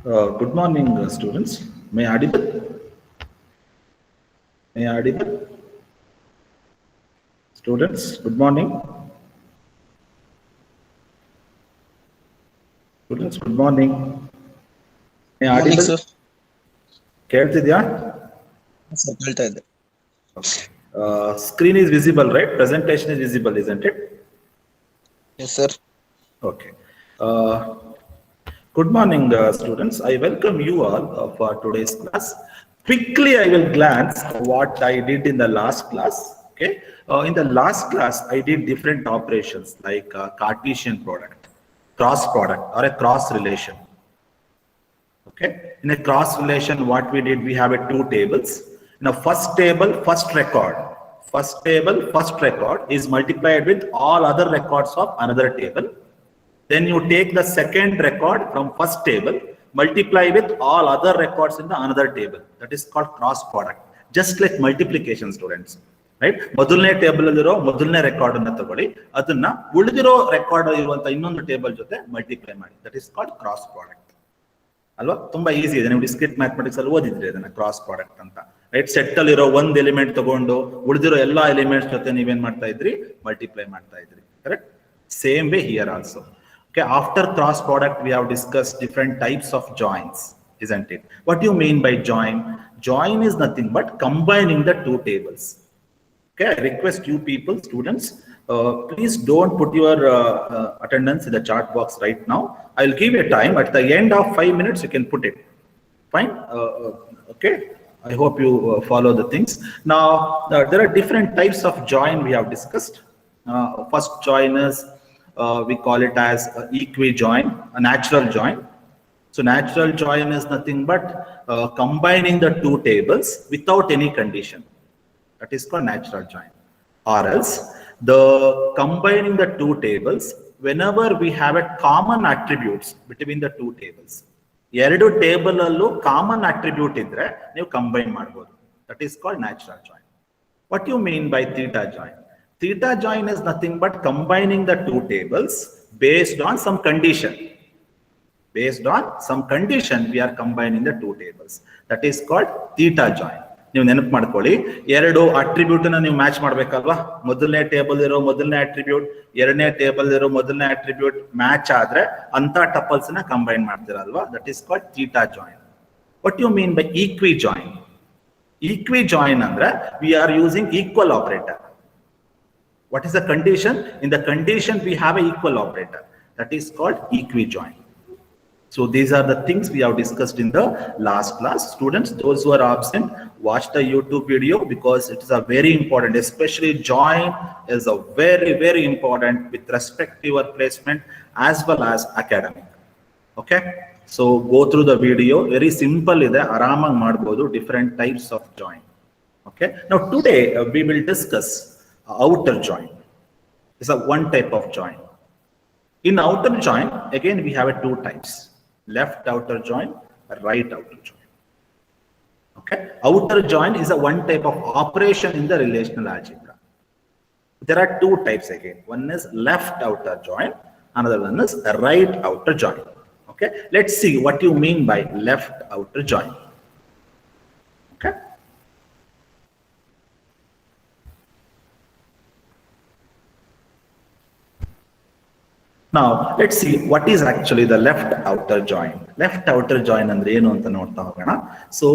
Good morning, students. May I audible? May I audible? Students, good morning. Students, good morning. May I morning audible? Sir. ಕೇಳ್ತಿದ್ಯಾ? Sir ಕೇಳ್ತಾ ಇದೆ. Okay. Screen is visible, right? Presentation is visible, isn't it? Yes sir. Okay. Uh, Good morning, students. I welcome you all for today's class. Quickly, I will glance what I did in the last class. Okay. In the last class, I did different operations like Cartesian product, cross product, or a cross relation. Okay. In a cross relation, what we did, we have two tables. In a first table, first record. First table, first record is multiplied with all other records of another table. Then you take the second record from first table, multiply with all other records in the another table. That is called cross product. Just like multiplication, students. Right? ಮೊದಲನೇ table ಅಲ್ಲಿರೋ ಮೊದಲನೇ record ಅನ್ನ ತಗೊಳ್ಳಿ, ಅದನ್ನ ಉಳಿದಿರೋ record ಇರುವಂತ ಇನ್ನೊಂದು table ಜೊತೆ ಮಲ್ಟಿಪ್ಲೈ ಮಾಡಿ. That is called cross product. ಅಲ್ವಾ? ತುಂಬಾ ಈಸಿ ಇದೆ. ನೀವು ಡಿಸ್ಕ್ರೀಟ್ ಮ್ಯಾಥಮೆಟಿಕ್ಸ್ ಅಲ್ಲಿ ಓದಿದ್ರಿ ಅದನ್ನ, ಕ್ರಾಸ್ ಪ್ರಾಡಕ್ಟ್ ಅಂತ. ರೈಟ್? ಸೆಟ್ ಅಲ್ಲಿರೋ ಒಂದು ಎಲಿಮೆಂಟ್ ತಗೊಂಡು ಉಳಿದಿರೋ ಎಲ್ಲಾ ಎಲಿಮೆಂಟ್ಸ್ ಜೊತೆ ನೀವೇನ್ ಮಾಡ್ತಾ ಇದ್ರಿ? ಮಲ್ಟಿಪ್ಲೈ ಮಾಡ್ತಾ ಇದ್ರಿ. Correct? Same way here also. Okay, after cross product, we have discussed different types of joins, isn't it? What do you mean by join? Join is nothing but combining the two tables. Okay, I request you people, students, please don't put your attendance in the chat box right now. I'll give you a time. At the end of 5 minutes, you can put it. Fine? Okay. I hope you follow the things. Now, there are different types of join we have discussed. First join is we call it as equi-join, a natural join. So natural join is nothing but combining the two tables without any condition. That is called natural join. Or else, the combining the two tables whenever we have a common attributes between the two tables. ಎರಡು table ಅಲ್ಲೂ common attribute ಇದ್ರೆ ನೀವು combine ಮಾಡಬಹುದು. That is called natural join. What you mean by theta join? Theta join is nothing but combining the two tables based on some condition. Based on some condition, we are combining the two tables. That is called theta join. ನೀವು ನೆನಪು ಮಾಡ್ಕೊಳ್ಳಿ, ಎರಡು attribute ಅನ್ನ ನೀವು match ಮಾಡ್ಬೇಕಲ್ವಾ? ಮೊದಲನೇ table ಇರೋ ಮೊದಲನೇ attribute, ಎರಡನೇ ಟೇಬಲ್ ಇರೋ ಮೊದಲನೇ ಅಟ್ರಿಬ್ಯೂಟ್ ಮ್ಯಾಚ್ ಆದ್ರೆ ಅಂತ ಟಪಲ್ಸ್ ನ ಕಂಬೈನ್ ಮಾಡ್ತೀರಲ್ವಾ? That is called theta join. What you mean by equi join? Equi join ಅಂದ್ರೆ we are using equal operator. What is the condition? In the condition, we have an equal operator. That is called equi-join. So these are the things we have discussed in the last class. Students, those who are absent, watch the YouTube video because it is a very important, especially join is a very, very important with respect to your placement as well as academic. Okay? So go through the video. Very simple ide, aramag madbodu, different types of join. Okay? Now today we will discuss outer join. Is a one type of join. In outer join, again we have two types: left outer join, right outer join. Okay, outer join is a one type of operation in the relational algebra. There are two types again. One is left outer join, another one is right outer join. Okay, let's see what you mean by left outer join. Okay. Now let's see what is actually the left outer join. Left outer join andre enu anta nodta hogona. So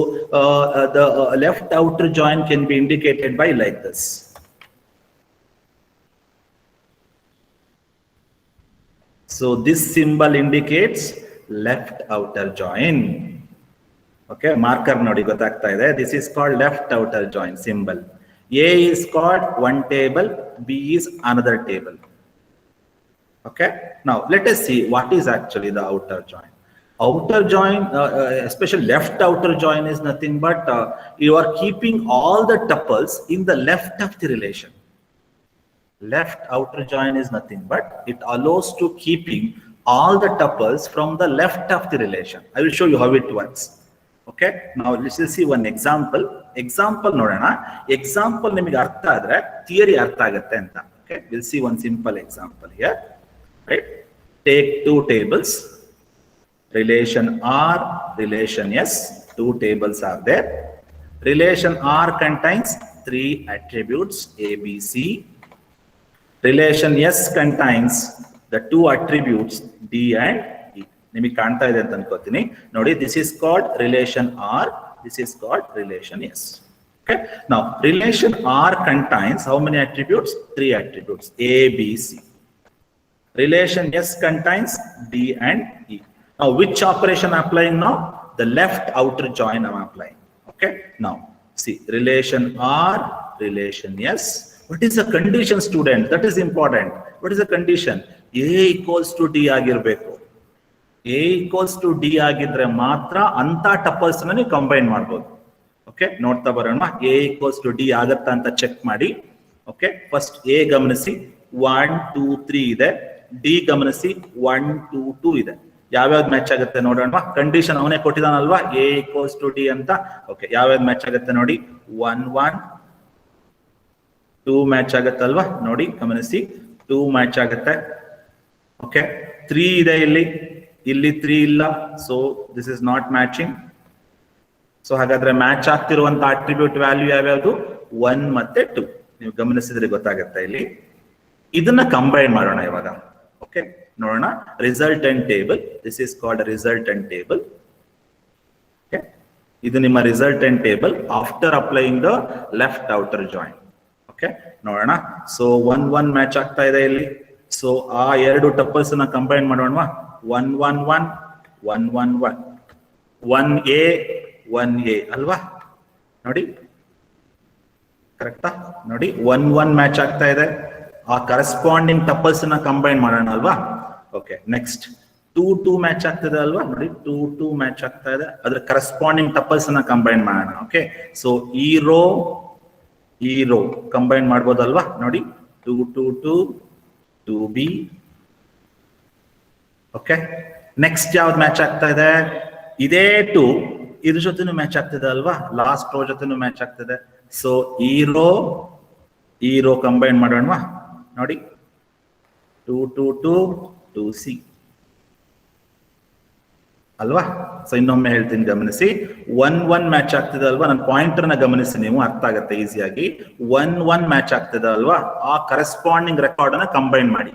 the left outer join can be indicated by like this. So this symbol indicates left outer join. Okay, marker nodi gottagta ide. This is called left outer join symbol. A is called one table, B is another table. Okay, now let us see what is actually the outer join. Outer join, especially left outer join, is nothing but you are keeping all the tuples in the left of the relation. Left outer join is nothing but it allows to keeping all the tuples from the left of the relation. I will show you how it works. Okay, now let's see one example. Example nodana. Example nimige artha adre theory artha agutte anta. Okay, we'll see one simple example here. Right? Take two tables. relation R, relation S, two tables are there. Relation R contains three attributes A, B, C. Relation S contains the two attributes D and E. ನಿಮಗೆ ಕಾಣ್ತಾ ಇದೆ ಅಂತ ಅನ್ಕೋತೀನಿ ನೋಡಿ. This is called relation R. This is called relation S. Okay. Now relation R contains how many attributes? Three attributes A, B, C. Relation S contains D and E. Now which operation I'm applying now? The left outer join I'm applying. Okay. Now see relation R, relation S. What is the condition, student? That is important. What is the condition? A equals to D ಆಗಿರಬೇಕು. A equals to D ಆಗಿದ್ರೆ ಮಾತ್ರ ಅಂತ tuples ನ ನೀವು combine ಮಾಡಬಹುದು. Okay, ನೋಡ್ತಾ ಬರೋಣ. A equals to D ಆಗತ್ತಾ ಅಂತ ಚೆಕ್ ಮಾಡಿ. ಓಕೆ, ಫಸ್ಟ್ A ಗಮನಿಸಿ 1 2 3 ಇದೆ. D ಗಮನಿಸಿ 1 2 2 ಇದೆ. ಯಾವ್ಯಾವ್ದು ಮ್ಯಾಚ್ ಆಗುತ್ತೆ ನೋಡೋಣ. ಕಂಡೀಷನ್ ಅವನೇ ಕೊಟ್ಟಿದಾನಲ್ವಾ A equals to D ಅಂತ. ಓಕೆ, ಯಾವ್ಯಾವ್ದು ಮ್ಯಾಚ್ ಆಗುತ್ತೆ ನೋಡಿ. 1 1 2 ಮ್ಯಾಚ್ ಆಗುತ್ತಲ್ವಾ ನೋಡಿ, ಗಮನಿಸಿ 2 ಮ್ಯಾಚ್ ಆಗುತ್ತೆ. ಓಕೆ, 3 ಇದೆ ಇಲ್ಲಿ 3 ಇಲ್ಲ, so this is not matching. So ಹಾಗಾದ್ರೆ ಮ್ಯಾಚ್ ಆಗ್ತಿರುವಂತ ಅಟ್ರಿಬ್ಯೂಟ್ ವ್ಯಾಲ್ಯೂ ಯಾವ್ಯಾವುದು? 1 ಮತ್ತೆ 2. ನೀವು ಗಮನಿಸಿದ್ರೆ ಗೊತ್ತಾಗುತ್ತೆ ಇಲ್ಲಿ. ಇದನ್ನ ಕಂಬೈನ್ ಮಾಡೋಣ ಇವಾಗ. ಓಕೆ, ನೋಡೋಣ. Resultant table, this is called resultant table. Okay, ಇದು ನಿಮ್ಮ resultant table after applying the left outer join. Okay, ನೋಡೋಣ. ಸೊ 1 1 ಮ್ಯಾಚ್ ಆಗ್ತಾ ಇದೆ ಇಲ್ಲಿ. ಸೊ ಆ ಎರಡು ಟಪಲ್ಸ್ ನ ಕಂಬೈನ್ ಮಾಡೋಣ. 1 1 1 1 1 1 1A 1A ಅಲ್ವಾ ನೋಡಿ, ಕರೆಕ್ಟಾ? ನೋಡಿ 1 1 ಮ್ಯಾಚ್ ಆಗ್ತಾ ಇದೆ. ಆ ಕರೆಸ್ಪಾಂಡಿಂಗ್ ಟಪಲ್ಸ್ ನ ಕಂಬೈನ್ ಮಾಡೋಣ ಅಲ್ವಾ. ಓಕೆ, ನೆಕ್ಸ್ಟ್ 2 2 ಮ್ಯಾಚ್ ಆಗ್ತಿದೆ ಅಲ್ವಾ ನೋಡಿ, 2 2 ಮ್ಯಾಚ್ ಆಗ್ತಾ ಇದೆ. ಅದ್ರ ಕರೆಸ್ಪಾಂಡಿಂಗ್ ಟಪಲ್ಸ್ ನ ಕಂಬೈನ್ ಮಾಡೋಣ. ಓಕೆ, ಸೊ ಈ ರೋ ಕಂಬೈನ್ ಮಾಡ್ಬೋದಲ್ವಾ ನೋಡಿ. 2 2 2 2B. ಓಕೆ, ನೆಕ್ಸ್ಟ್ ಯಾವ್ದು ಮ್ಯಾಚ್ ಆಗ್ತಾ ಇದೆ? ಇದೇ 2 ಇದ್ರ ಜೊತೆನೂ ಮ್ಯಾಚ್ ಆಗ್ತಿದೆ ಅಲ್ವಾ, ಲಾಸ್ಟ್ ರೋ ಜೊತೆನೂ ಮ್ಯಾಚ್ ಆಗ್ತಿದೆ. ಸೊ ಈ ರೋ ಕಂಬೈನ್ ಮಾಡೋಣವಾ ನೋಡಿ. 2 2 2 2C ಅಲ್ವಾ. ಸೊ ಇನ್ನೊಮ್ಮೆ ಹೇಳ್ತೀನಿ, ಗಮನಿಸಿ. 1 1 ಮ್ಯಾಚ್ ಆಗ್ತಿದೆ ಅಲ್ವಾ. ನನ್ನ ಪಾಯಿಂಟರ್ ನ ಗಮನಿಸಿ, ನೀವು ಅರ್ಥ ಆಗುತ್ತೆ ಈಸಿಯಾಗಿ. 1 1 ಮ್ಯಾಚ್ ಆಗ್ತಿದೆ ಅಲ್ವಾ, ಆ ಕರೆಸ್ಪಾಂಡಿಂಗ್ ರೆಕಾರ್ಡ್ ಅನ್ನ ಕಂಬೈನ್ ಮಾಡಿ.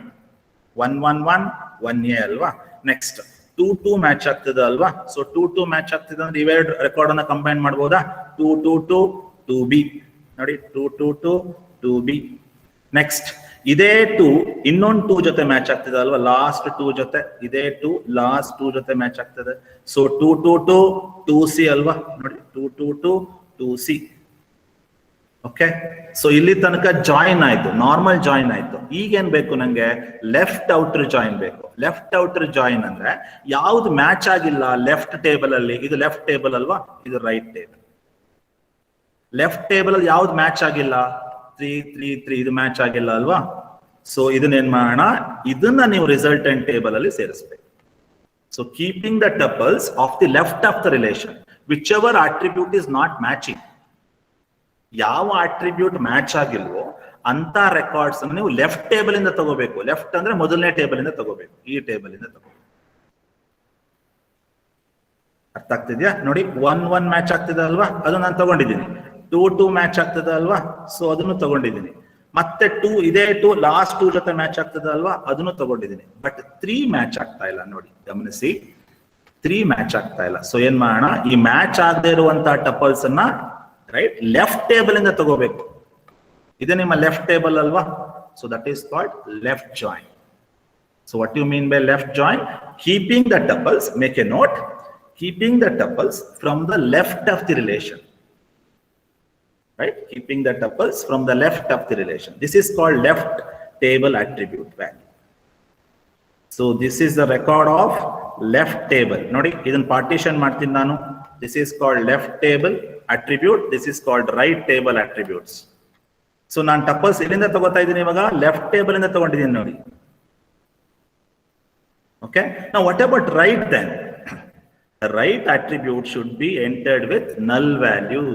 1 1 1 1A ಅಲ್ವಾ. ನೆಕ್ಸ್ಟ್ 2 2 ಮ್ಯಾಚ್ ಆಗ್ತಿದೆ ಅಲ್ವಾ. ಸೊ 2 2 ಮ್ಯಾಚ್ ಆಗ್ತಿದೆ ಅಂದ್ರೆ ಇವೆರಡು ರೆಕಾರ್ಡ್ ಅನ್ನ ಕಂಬೈನ್ ಮಾಡಬಹುದಾ? 2 2 2 2B ನೋಡಿ. 2 2 2 2B. ನೆಕ್ಸ್ಟ್ ಇದೇ 2 ಇನ್ನೊಂದು 2 ಜೊತೆ ಮ್ಯಾಚ್ ಆಗ್ತಿದೆ ಅಲ್ವಾ, ಲಾಸ್ಟ್ 2 ಜೊತೆ. ಇದೇ 2 ಲಾಸ್ಟ್ 2 ಜೊತೆ ಮ್ಯಾಚ್ ಆಗ್ತದೆ. ಸೊ 2 2 2 2C ಅಲ್ವಾ ನೋಡಿ. 2 2 2 2C. ಓಕೆ, ಸೊ ಇಲ್ಲಿ ತನಕ ಜಾಯಿನ್ ಆಯ್ತು, ನಾರ್ಮಲ್ ಜಾಯಿನ್ ಆಯ್ತು. ಈಗೇನ್ ಬೇಕು ನಂಗೆ? ಲೆಫ್ಟ್ ಔಟರ್ ಜಾಯಿನ್ ಬೇಕು. ಲೆಫ್ಟ್ ಔಟರ್ ಜಾಯಿನ್ ಅಂದ್ರೆ ಯಾವ್ದು ಮ್ಯಾಚ್ ಆಗಿಲ್ಲ ಲೆಫ್ಟ್ ಟೇಬಲ್ ಅಲ್ಲಿ. ಇದು ಲೆಫ್ಟ್ ಟೇಬಲ್ ಅಲ್ವಾ, ಇದು ರೈಟ್ ಟೇಬಲ್. ಲೆಫ್ಟ್ ಟೇಬಲ್ ಅಲ್ಲಿ ಯಾವ್ದು ಮ್ಯಾಚ್ ಆಗಿಲ್ಲ? 3 3 3 ಇದು ಮ್ಯಾಚ್ ಆಗಿಲ್ಲ ಅಲ್ವಾ. ಸೊ ಇದನ್ನೇನ್ ಮಾಡೋಣ? ಇದನ್ನ ನೀವು ರಿಸಲ್ಟೆಂಟ್ ಟೇಬಲ್ ಅಲ್ಲಿ ಸೇರಿಸಬೇಕು. So keeping the tuples of the left of the relation, whichever attribute is not matching. ಯಾವ ಅಟ್ರಿಬ್ಯೂಟ್ ಮ್ಯಾಚ್ ಆಗಿಲ್ವೋ ಅಂತ ರೆಕಾರ್ಡ್ಸ್ ಅನ್ನು ನೀವು ಲೆಫ್ಟ್ ಟೇಬಲ್ ಇಂದ ತಗೋಬೇಕು. ಲೆಫ್ಟ್ ಅಂದ್ರೆ ಮೊದಲನೇ ಟೇಬಲ್ ಇಂದ ತಗೋಬೇಕು, ಈ ಟೇಬಲ್ ಇಂದ ತಗೋಬೇಕು. ಅರ್ಥ ಆಗ್ತಿದ್ಯಾ ನೋಡಿ? 1 1 ಮ್ಯಾಚ್ ಆಗ್ತಿದೆ ಅಲ್ವಾ, ಅದು ನಾನು ತಗೊಂಡಿದ್ದೀನಿ. 2 2 ಮ್ಯಾಚ್ ಆಗ್ತದೆ ಅಲ್ವಾ, ಸೊ ಅದನ್ನು ತಗೊಂಡಿದ್ದೀನಿ. ಮತ್ತೆ 2 ಇದೇ 2 ಲಾಸ್ಟ್ 2 ಜೊತೆ ಮ್ಯಾಚ್ ಆಗ್ತದೆ ಅಲ್ವಾ, ಅದನ್ನು ತಗೊಂಡಿದ್ದೀನಿ. ಬಟ್ 3 ಮ್ಯಾಚ್ ಆಗ್ತಾ ಇಲ್ಲ ನೋಡಿ, ಗಮನಿಸಿ. 3 ಮ್ಯಾಚ್ ಆಗ್ತಾ ಇಲ್ಲ. ಸೊ ಏನ್ ಮಾಡೋಣ? ಈ ಮ್ಯಾಚ್ ಆಗದೆ ಇರುವಂತ ಟಪಲ್ಸ್ ಅನ್ನ ರೈಟ್ ಲೆಫ್ಟ್ ಟೇಬಲ್ ಇಂದ ತಗೋಬೇಕು. ಇದು ನಿಮ್ಮ ಲೆಫ್ಟ್ ಟೇಬಲ್ ಅಲ್ವಾ. So that is called left join. So what you mean by left join? Keeping the tuples, make a note, keeping the tuples from the left of the relation, right? Keeping the tuples from the left of the relation. This is called left table attribute value. So this is the record of left table. Nodi, idan partition martini nanu. This is called left table attribute. This is called right table attributes. So nan tuples illinda tagota idini ivaga left table inda tagondidini nodi. Okay? Now what about right then? The right attribute should be entered with null value.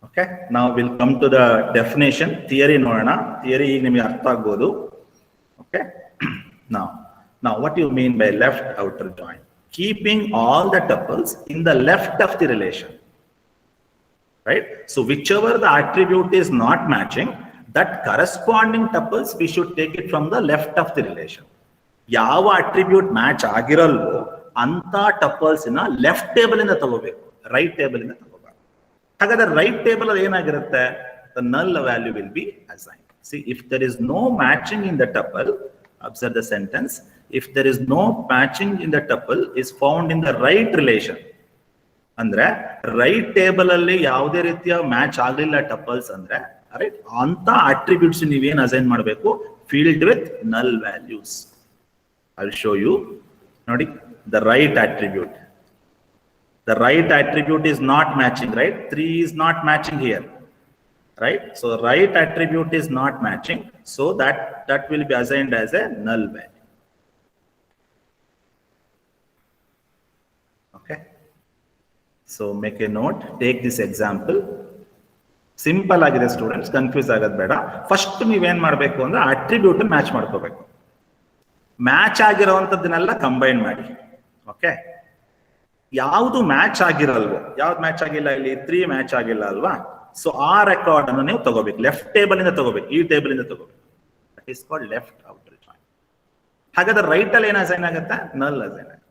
Okay, now we'll come to the definition. Theory ನೋಡೋಣ. Theory ಈಗ ನಿಮಗೆ ಅರ್ಥ ಆಗ್ಬೋದು. Okay, now Now, what do you mean by left outer join? Keeping all the tuples in the left of the relation, right? So whichever the attribute is not matching, that corresponding tuples we should take it from the left of the relation. ಯಾವ attribute match ಆಗಿರಲ್ವೋ ಅಂತ tuples ನ left table ಇಂದ ತಗೋಬೇಕು, right table ಇಂದ ತಗೋಬೇಕು. ಹಾಗಾದ್ರೆ right table ಅಲ್ಲಿ ಏನಾಗಿರುತ್ತೆ? The null value will be assigned. See, if there is no matching in the tuple, observe the sentence. If there is no matching in the tuple is found in the right relation, ಅಂದ್ರೆ right table ಅಲ್ಲಿ ಯಾವುದೇ ರೀತಿಯ match ಆಗಲಿಲ್ಲ ಟಪಲ್ಸ್ ಅಂದ್ರೆ right ಅಂತ attributes ನೀವೇನ್ assign ಮಾಡಬೇಕು? Field with null values. I will show you. ನೋಡಿ, the right attribute. The right attribute is not matching, right? 3 is not matching here, right? So right attribute is not matching, so that will be assigned as a null value. Okay, so make a note, take this example. Simple agide students, confuse agad beda. First ನೀವು ಏನು ಮಾಡಬೇಕು ಅಂದ್ರೆ attribute match ಮಾಡ್ಕೋಬೇಕು. Match ಆಗಿರೋವಂಥದ್ದನ್ನೆಲ್ಲ combine ಮಾಡಿ. Okay, ಯಾವುದು match ಆಗಿರಲ್ವೋ, ಯಾವ್ದು match ಆಗಿಲ್ಲ, ಇಲ್ಲಿ 3 ಮ್ಯಾಚ್ ಆಗಿಲ್ಲ ಅಲ್ವಾ? ಸೊ ಆ ರೆಕಾರ್ಡ್ ಅನ್ನು ನೀವು ತಗೋಬೇಕು, ಲೆಫ್ಟ್ ಟೇಬಲ್ ಇಂದ ತಗೋಬೇಕು, ಈ ಟೇಬಲ್ ಇಂದ ತಗೋಬೇಕು. That is called left outer join. ಹಾಗಾದ್ರೆ ರೈಟ್ ಅಲ್ಲಿ ಏನು ಅಸೈನ್ ಆಗುತ್ತೆ? ನಲ್ ಅಸೈನ್ ಆಗುತ್ತೆ.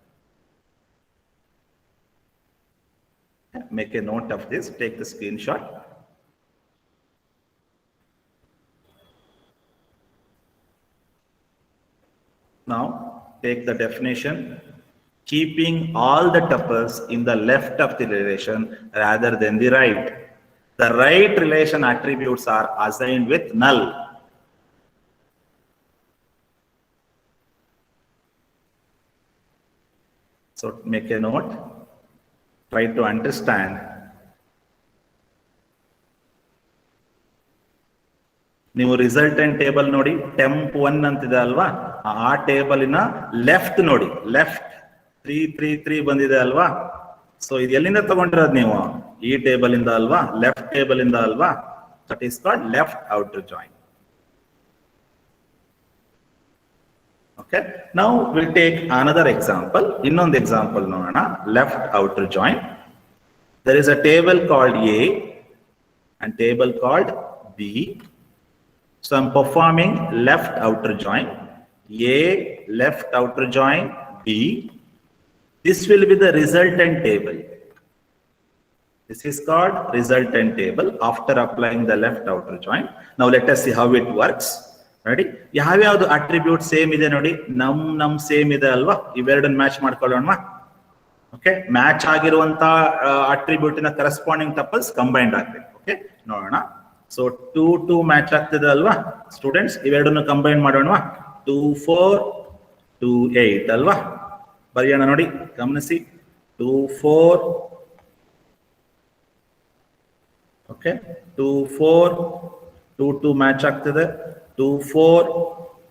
Make a note of this, take the screen shot. Now take the definition. Keeping all the tuples in the left of the relation rather than the right. The right relation attributes are assigned with null. So make a note, try to understand. ನೀವು resultant table ನೋಡಿ, ಟೆಂಪ್ 1 ಅಂತಿದೆ ಅಲ್ವಾ? ಆ ಟೇಬಲಿನ left ನೋಡಿ, left 3 ಬಂದಿದೆ ಅಲ್ವಾ? So ಇದು ಎಲ್ಲಿಂದ ತಗೊಂಡಿರೋದು ನೀವು? ಈ ಟೇಬಲ್ ಇಂದ ಅಲ್ವಾ? ಲೆಫ್ಟ್ ಟೇಬಲ್ ಇಂದ ಅಲ್ವಾ? That is called left outer join. Okay, now will take another example. ಇನ್ನೊಂದು ಎಕ್ಸಾಂಪಲ್ ನೋಡೋಣ. Left outer join. There is a table called A and table called B. So I'm performing left outer join. A left outer join B. This will be the resultant table. This is called resultant table after applying the left outer join. Now let us see how it works. Ready? ಯಾವ್ಯಾವುದು attribute same ಇದೆ ನೋಡಿ. ನಮ್ same ಇದೆ ಅಲ್ವಾ? ಇವೆರಡನ್ನ match ಮಾಡ್ಕೊಳ್ಳೋಣ. Okay, match ಆಗಿರುವಂತ attribute ನ ಕರೆಸ್ಪಾಂಡಿಂಗ್ ಟಪಲ್ಸ್ ಕಂಬೈನ್ಡ್ ಆಗಬೇಕು. ಓಕೆ, ನೋಡೋಣ. ಸೊ 2 ಮ್ಯಾಚ್ ಆಗ್ತಿದೆ ಅಲ್ವಾ ಸ್ಟೂಡೆಂಟ್ಸ್? ಇವೆರಡನ್ನು ಕಂಬೈನ್ ಮಾಡೋಣ. 2 4 2 8 ಅಲ್ವಾ? ಬರೆಯೋಣ ನೋಡಿ, ಗಮನಿಸಿ. 2 4, ಓಕೆ, 2 4 2 ಮ್ಯಾಚ್ ಆಗ್ತಿದೆ. 2 4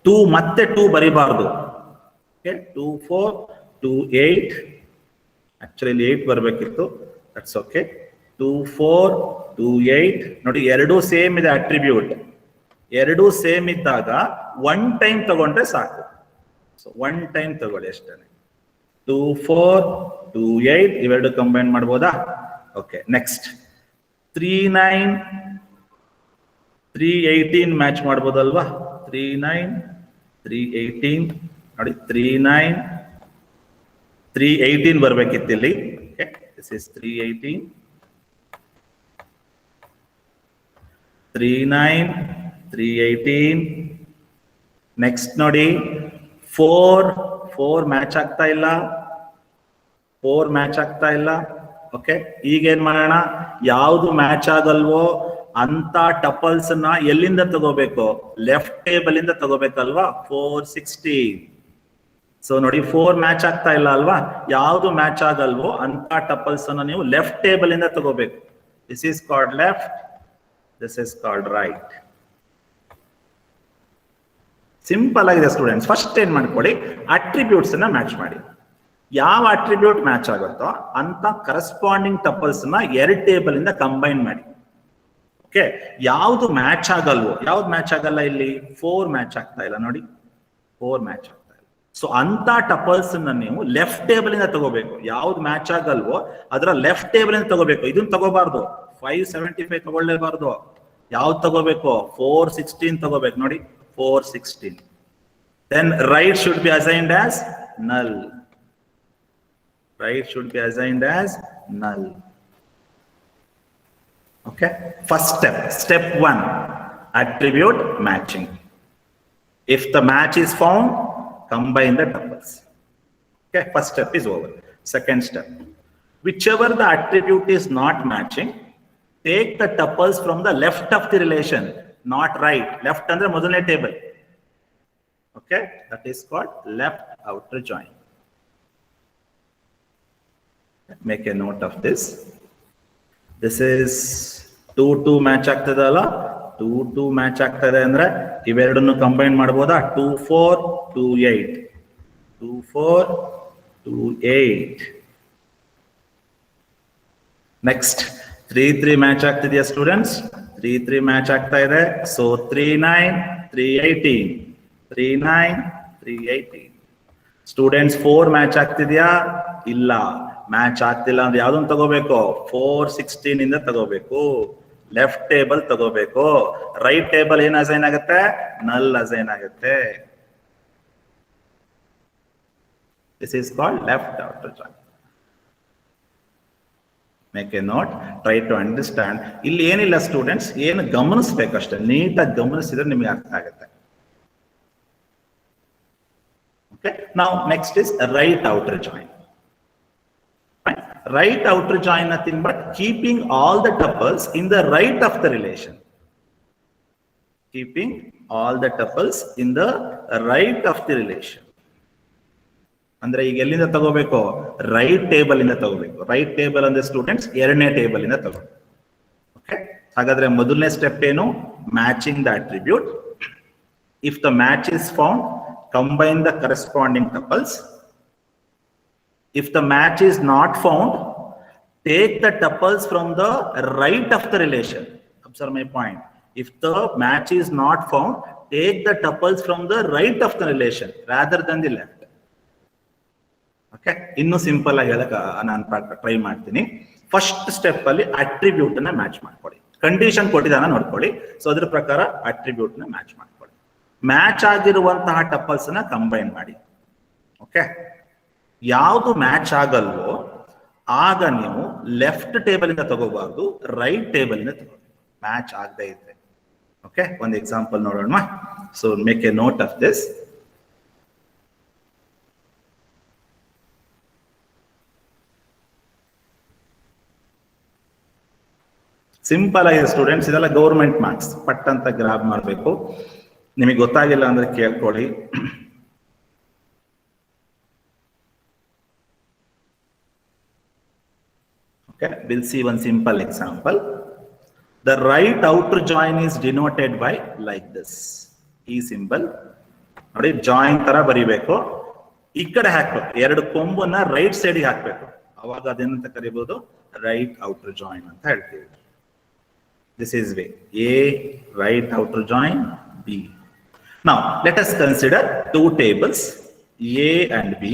2 ಮತ್ತೆ 2 ಬರಿಬಾರ್ದು. ಓಕೆ, 2 4 2 8, ಆಕ್ಚುಲಿ 8 ಬರಬೇಕಿತ್ತು. That's okay. 2 4 2 8 ನೋಡಿ, ಎರಡೂ ಸೇಮ್ ಇದೆ ಅಟ್ರಿಬ್ಯೂಟ್. ಎರಡೂ ಸೇಮ್ ಇದ್ದಾಗ 1 ಟೈಮ್ ತಗೊಂಡ್ರೆ ಸಾಕು. ಸೊ 1 ಟೈಮ್ ತಗೊಳ್ಳಿ ಅಷ್ಟೇ. 2 4 2 8 ಇವೆರಡು ಕಂಬೈನ್ ಮಾಡ್ಬೋದಾ? Okay, next 3 9 3 18 match ಮಾಡ್ಬೋದಲ್ವಾ? 3 9 3 18 ನೋಡಿ, 3 9 3 18 ಬರ್ಬೇಕಿತ್ತು ಇಲ್ಲಿ. Okay, this is 3 18 3 9 3 18. ನೆಕ್ಸ್ಟ್ ನೋಡಿ, 4 ಮ್ಯಾಚ್ ಆಗ್ತಾ ಇಲ್ಲ. 4 ಮ್ಯಾಚ್ ಆಗ್ತಾ ಇಲ್ಲ. ಓಕೆ, ಈಗೇನ್ ಮಾಡೋಣ? ಯಾವುದು ಮ್ಯಾಚ್ ಆಗಲ್ವೋ ಅಂತ ಟಪಲ್ಸ್ ನ ಎಲ್ಲಿಂದ ತಗೋಬೇಕು? ಲೆಫ್ಟ್ ಟೇಬಲ್ ಇಂದ ತಗೋಬೇಕಲ್ವಾ? 4 16. ಸೊ ನೋಡಿ, 4 ಮ್ಯಾಚ್ ಆಗ್ತಾ ಇಲ್ಲ ಅಲ್ವಾ? ಯಾವುದು ಮ್ಯಾಚ್ ಆಗಲ್ವೋ ಅಂತ ಟಪಲ್ಸ್ ಅನ್ನ ನೀವು ಲೆಫ್ಟ್ ಟೇಬಲ್ ಇಂದ ತಗೋಬೇಕು. This is called left. This is called right. Simple ಆಗಿದೆ ಸ್ಟೂಡೆಂಟ್ಸ್. ಫಸ್ಟ್ ಏನ್ ಮಾಡ್ಕೊಳ್ಳಿ, ಅಟ್ರಿಬ್ಯೂಟ್ಸ್ ಅನ್ನ ಮ್ಯಾಚ್ ಮಾಡಿ. ಯಾವ ಅಟ್ರಿಬ್ಯೂಟ್ ಮ್ಯಾಚ್ ಆಗುತ್ತೋ ಅಂತ ಕರೆಸ್ಪಾಂಡಿಂಗ್ ಟಪಲ್ಸ್ ನ 2 ಟೇಬಲ್ ಇಂದ ಕಂಬೈನ್ ಮಾಡಿ. ಓಕೆ, ಯಾವ್ದು ಮ್ಯಾಚ್ ಆಗಲ್ವೋ, ಯಾವ್ದು ಮ್ಯಾಚ್ ಆಗಲ್ಲ ಇಲ್ಲಿ? 4 ಮ್ಯಾಚ್ ಆಗ್ತಾ ಇಲ್ಲ ನೋಡಿ, 4 ಮ್ಯಾಚ್ ಆಗ್ತಾ ಇಲ್ಲ. ಸೊ ಅಂತ ಟಪಲ್ಸ್ ನೀವು ಲೆಫ್ಟ್ ಟೇಬಲ್ ಇಂದ ತಗೋಬೇಕು. ಯಾವ್ದು ಮ್ಯಾಚ್ ಆಗಲ್ವೋ ಅದರ ಲೆಫ್ಟ್ ಟೇಬಲ್ ಇಂದ ತಗೋಬೇಕು. ಇದನ್ನ ತಗೋಬಾರ್ದು, 575 ತಗೊಳ್ಳೇಬಾರ್ದು. ಯಾವ್ದು ತಗೋಬೇಕು? 416 ತಗೋಬೇಕು. ನೋಡಿ 416. Then right should be assigned as null. Right should be assigned as null. Okay. First step, step 1, attribute matching. If the match is found, combine the tuples. Okay, first step is over. Second step, whichever the attribute is not matching, take the tuples from the left of the relation, not right. Left under modalne table. Okay, that is called left outer join. Make a note of this. This is 2 match ಆಗ್ತದಲ್ಲ, 2 match ಆಗ್ತದೆ ಅಂದ್ರೆ ಇವೆರಡನ್ನು combine ಮಾಡಬಹುದಾ? 2 4 2 8, 2 4 2 8. Next 3 3 match ಆಗ್ತಿದೆಯಾ students? 3 3 match ಆಗ್ತಾ ಇದೆ. So 3 9 3 18, 3 9 3 18. Students 4 match ಆಗ್ತಿದ್ಯಾ? ಇಲ್ಲ, ಮ್ಯಾಚ್ ಆಗ್ತಿಲ್ಲ ಅಂದ್ರೆ ಯಾವ್ದೊಂದು ತಗೋಬೇಕು? 416 ಇಂದ ತಗೋಬೇಕು. ಲೆಫ್ಟ್ ಟೇಬಲ್ ತಗೋಬೇಕು. ರೈಟ್ ಟೇಬಲ್ ಏನ್ ಅಸೈನ್ ಆಗುತ್ತೆ? ನಲ್ ಅಸೈನ್ ಆಗುತ್ತೆ. This is called left outer join. Make a note, try to understand. ಇಲ್ಲಿ ಏನಿಲ್ಲ ಸ್ಟೂಡೆಂಟ್ಸ್, ಏನು ಗಮನಿಸ್ಬೇಕಷ್ಟೇ, ನೀಟಾಗಿ ಗಮನಿಸಿದ್ರೆ ನಿಮ್ಗೆ ಅರ್ಥ ಆಗುತ್ತೆ. Okay, now next is right outer join. Right outer join nothing but keeping all the tuples in the right of the relation. Keeping all the tuples in the right of the relation. ಅಂದ್ರೆ ಈಗ ಎಲ್ಲಿಂದ ತಗೋಬೇಕು? Right table ಇಂದ ತಗೋಬೇಕು. Right table ಅಂದ್ರೆ students ಎರಡನೇ table ಇಂದ ತಗೋಬೇಕು. ಓಕೆ, ಹಾಗಾದ್ರೆ ಮೊದಲನೇ ಸ್ಟೆಪ್ ಏನು? Matching the attribute. If the match is found, combine the corresponding tuples. If the match is not found, take the tuples from the right of the relation. Observe my point. If the match is not found, take the tuples from the right of the relation rather than the left. Okay, ಇನ್ನು simple ಆಗಿ ಹೇಳಕ್ಕೆ ನಾನು try ಮಾಡ್ತೀನಿ. First step ಅಲ್ಲಿ attribute ನ match ಮಾಡ್ಕೊಳ್ಳಿ. Condition ಕೊಟ್ಟಿದ್ದಾನ ನೋಡ್ಕೊಳ್ಳಿ. So ಅದ್ರ ಪ್ರಕಾರ ಅಟ್ರಿಬ್ಯೂಟ್ ನ ಮ್ಯಾಚ್ ಮಾಡ್ಕೊಳ್ಳಿ. ಮ್ಯಾಚ್ ಆಗಿರುವಂತಹ ಟಪಲ್ಸ್ ನ ಕಂಬೈನ್ ಮಾಡಿ. ಓಕೆ, ಯಾವುದು ಮ್ಯಾಚ್ ಆಗಲ್ವೋ ಆಗ ನೀವು ಲೆಫ್ಟ್ ಟೇಬಲ್ ಇಂದ ತಗೋಬಾರ್ದು, ರೈಟ್ ಟೇಬಲ್ ಇಂದ ತಗೋಬೇಕು, ಮ್ಯಾಚ್ ಆಗದೆ ಇದ್ರೆ. ಓಕೆ, ಒಂದು ಎಕ್ಸಾಂಪಲ್ ನೋಡೋಣ. So make a note of this. Simple ಆಗಿದೆ ಸ್ಟೂಡೆಂಟ್ಸ್, ಇದೆಲ್ಲ ಗೌರ್ಮೆಂಟ್ ಮಾರ್ಕ್ಸ್, ಪಟ್ ಅಂತ ಗ್ರಾಬ್ ಮಾಡಬೇಕು. ನಿಮಗೆ ಗೊತ್ತಾಗಿಲ್ಲ ಅಂದ್ರೆ ಕೇಳ್ಕೊಳ್ಳಿ. Okay, we'll see one simple example. The right outer join is denoted by like this. ಈ ಸಿಂಬಲ್ ನೋಡಿ, ಜಾಯಿನ್ ತರ ಬರಿಬೇಕು. ಈ ಕಡೆ ಹಾಕ್ಬೇಕು, ಎರಡು ಕೊಂಬನ್ನ ರೈಟ್ ಸೈಡ್ ಹಾಕ್ಬೇಕು. ಅವಾಗ ಅದೇನಂತ ಕರಿಬಹುದು? ರೈಟ್ ಔಟರ್ ಜಾಯಿನ್ ಅಂತ ಹೇಳ್ತೀವಿ. This is way A, right outer join B. Now let us consider 2 tables, A and B.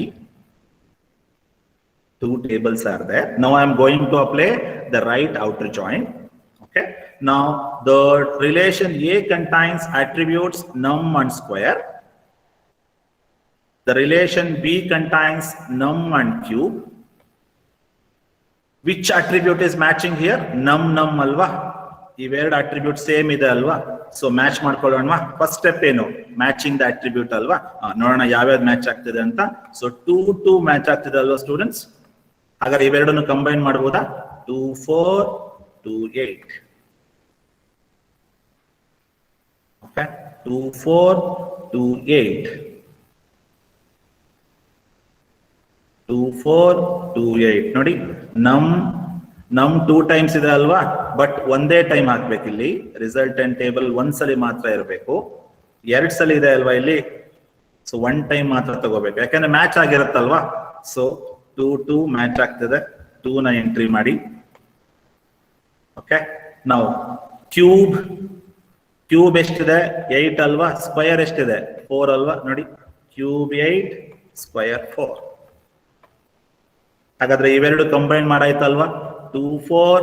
2 tables are there. Now I am going to apply the right outer join. Okay, now the relation A contains attributes num and square. The relation B contains num and cube. Which attribute is matching here? Num alva. ಇವೆರಡು attribute same ಇದೆ ಅಲ್ವಾ? So match ಮಾಡ್ಕೊಳ್ಳೋಣ. First step ಏನು? Matching the attribute ಅಲ್ವಾ? ನೋಡೋಣ ಯಾವ್ಯಾವ್ದು match ಆಗ್ತಿದೆ ಅಂತ. ಸೊ 2 2 ಮ್ಯಾಚ್ ಆಗ್ತಿದೆ ಅಲ್ವಾ ಸ್ಟೂಡೆಂಟ್ಸ್? ಹಾಗಾದ್ರೆ ಇವೆರಡನ್ನು ಕಂಬೈನ್ ಮಾಡಬಹುದಾ? 2 4 2 8. ಓಕೆ, 2 4 2 8, 2 4 2 8. ನೋಡಿ, ನಮ್ 2 ಟೈಮ್ಸ್ ಇದೆ ಅಲ್ವಾ? ಬಟ್ ಒಂದೇ ಟೈಮ್ ಹಾಕ್ಬೇಕು. ಇಲ್ಲಿ ರಿಸಲ್ಟೆಂಟ್ ಟೇಬಲ್ ಒಂದ್ಸಲಿ ಮಾತ್ರ ಇರಬೇಕು. 2 ಸಲ ಇದೆ ಅಲ್ವಾ ಇಲ್ಲಿ? ಸೊ 1 ಟೈಮ್ ಮಾತ್ರ ತಗೋಬೇಕು, ಯಾಕಂದ್ರೆ ಮ್ಯಾಚ್ ಆಗಿರುತ್ತಲ್ವಾ. ಸೊ 2 2 ಮ್ಯಾಚ್ ಆಗ್ತದೆ. 2 ನ ಎಂಟ್ರಿ ಮಾಡಿ. ಓಕೆ, ನಾವು ಕ್ಯೂಬ್ ಎಷ್ಟಿದೆ? 8 ಅಲ್ವಾ? ಸ್ಕ್ವಯರ್ ಎಷ್ಟಿದೆ? 4 ಅಲ್ವಾ? ನೋಡಿ, ಕ್ಯೂಬ್ 8 ಸ್ಕ್ವಯರ್ 4. ಹಾಗಾದ್ರೆ ಇವೆರಡು ಕಂಬೈನ್ ಮಾಡಾಯ್ತಲ್ವಾ? 2 4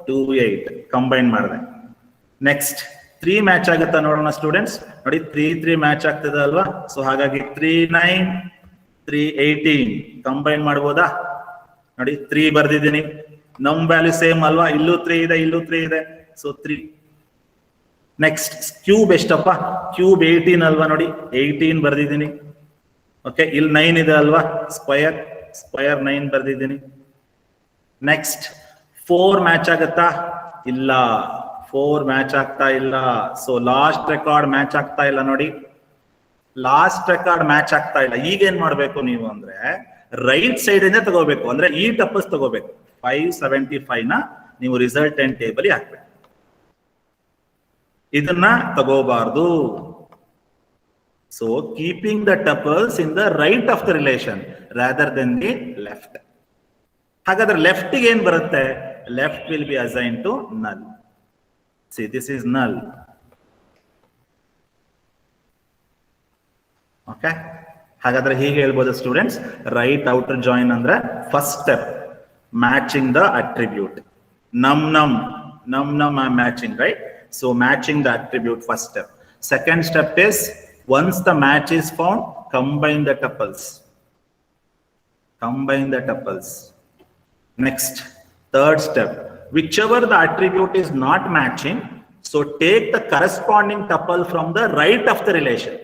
2 8 ಕಂಬೈನ್ ಮಾಡಿದೆ. ನೆಕ್ಸ್ಟ್ 3 ಮ್ಯಾಚ್ ಆಗುತ್ತಾ ನೋಡೋಣ ಸ್ಟೂಡೆಂಟ್ಸ್. ನೋಡಿ 3 3 ಮ್ಯಾಚ್ ಆಗ್ತದೆ ಅಲ್ವಾ? ಸೊ ಹಾಗಾಗಿ 3 9 3 18 ಕಂಬೈನ್ ಮಾಡ್ಬೋದಾ? ನೋಡಿ 3 ಬರ್ದಿದ್ದೀನಿ. ನಮ್ ವ್ಯಾಲ್ಯೂ ಸೇಮ್ ಅಲ್ವಾ? ಇಲ್ಲೂ 3 ಇದೆ, ಇಲ್ಲೂ 3 ಇದೆ. ಸೊ 3. ನೆಕ್ಸ್ಟ್ ಕ್ಯೂಬ್ ಎಷ್ಟಪ್ಪ? ಕ್ಯೂಬ್ 18 ಅಲ್ವಾ? ನೋಡಿ 18 ಬರ್ದಿದ್ದೀನಿ. ಓಕೆ, ಇಲ್ಲಿ 9 ಇದೆ ಅಲ್ವಾ? ಸ್ಕ್ವಯರ್ 9 ಬರ್ದಿದ್ದೀನಿ. ನೆಕ್ಸ್ಟ್ 4 ಮ್ಯಾಚ್ ಆಗತ್ತಾ? ಇಲ್ಲ, 4 ಮ್ಯಾಚ್ ಆಗ್ತಾ ಇಲ್ಲ. ಸೊ ಲಾಸ್ಟ್ ರೆಕಾರ್ಡ್ ಮ್ಯಾಚ್ ಆಗ್ತಾ ಇಲ್ಲ. ನೋಡಿ ಲಾಸ್ಟ್ ರೆಕಾರ್ಡ್ ಮ್ಯಾಚ್ ಆಗ್ತಾ ಇಲ್ಲ. ಈಗ ಏನ್ ಮಾಡ್ಬೇಕು ನೀವು ಅಂದ್ರೆ ರೈಟ್ ಸೈಡ್ ಇಂದ ತಗೋಬೇಕು. ಅಂದ್ರೆ ಈ ಟಪಲ್ಸ್ ತಗೋಬೇಕು. 575 ನ ನೀವು ರಿಸಲ್ಟೆಂಟ್ ಟೇಬಲ್ ಹಾಕ್ಬೇಕು. ಇದನ್ನ ತಗೋಬಾರ್ದು. So keeping the tuples in the right of the relation rather than the left. ಹಾಗಾದ್ರೆ ಲೆಫ್ಟ್ ಗೆ ಏನ್ ಬರುತ್ತೆ? Left will be assign to null. See this is null. Okay, ಹಾಗಾದ್ರೆ ಹೀಗೆ ಹೇಳ್ಬೋದು ಸ್ಟೂಡೆಂಟ್ಸ್. ರೈಟ್ ಔಟರ್ ಜಾಯಿನ್ ಅಂದ್ರೆ first step matching the attribute. ನಮ್ matching, right? So matching the attribute, first step. Second step is once the match is found, combine the tuples. Next, third step, whichever the attribute is not matching, so take the corresponding tuple from the right of the relation.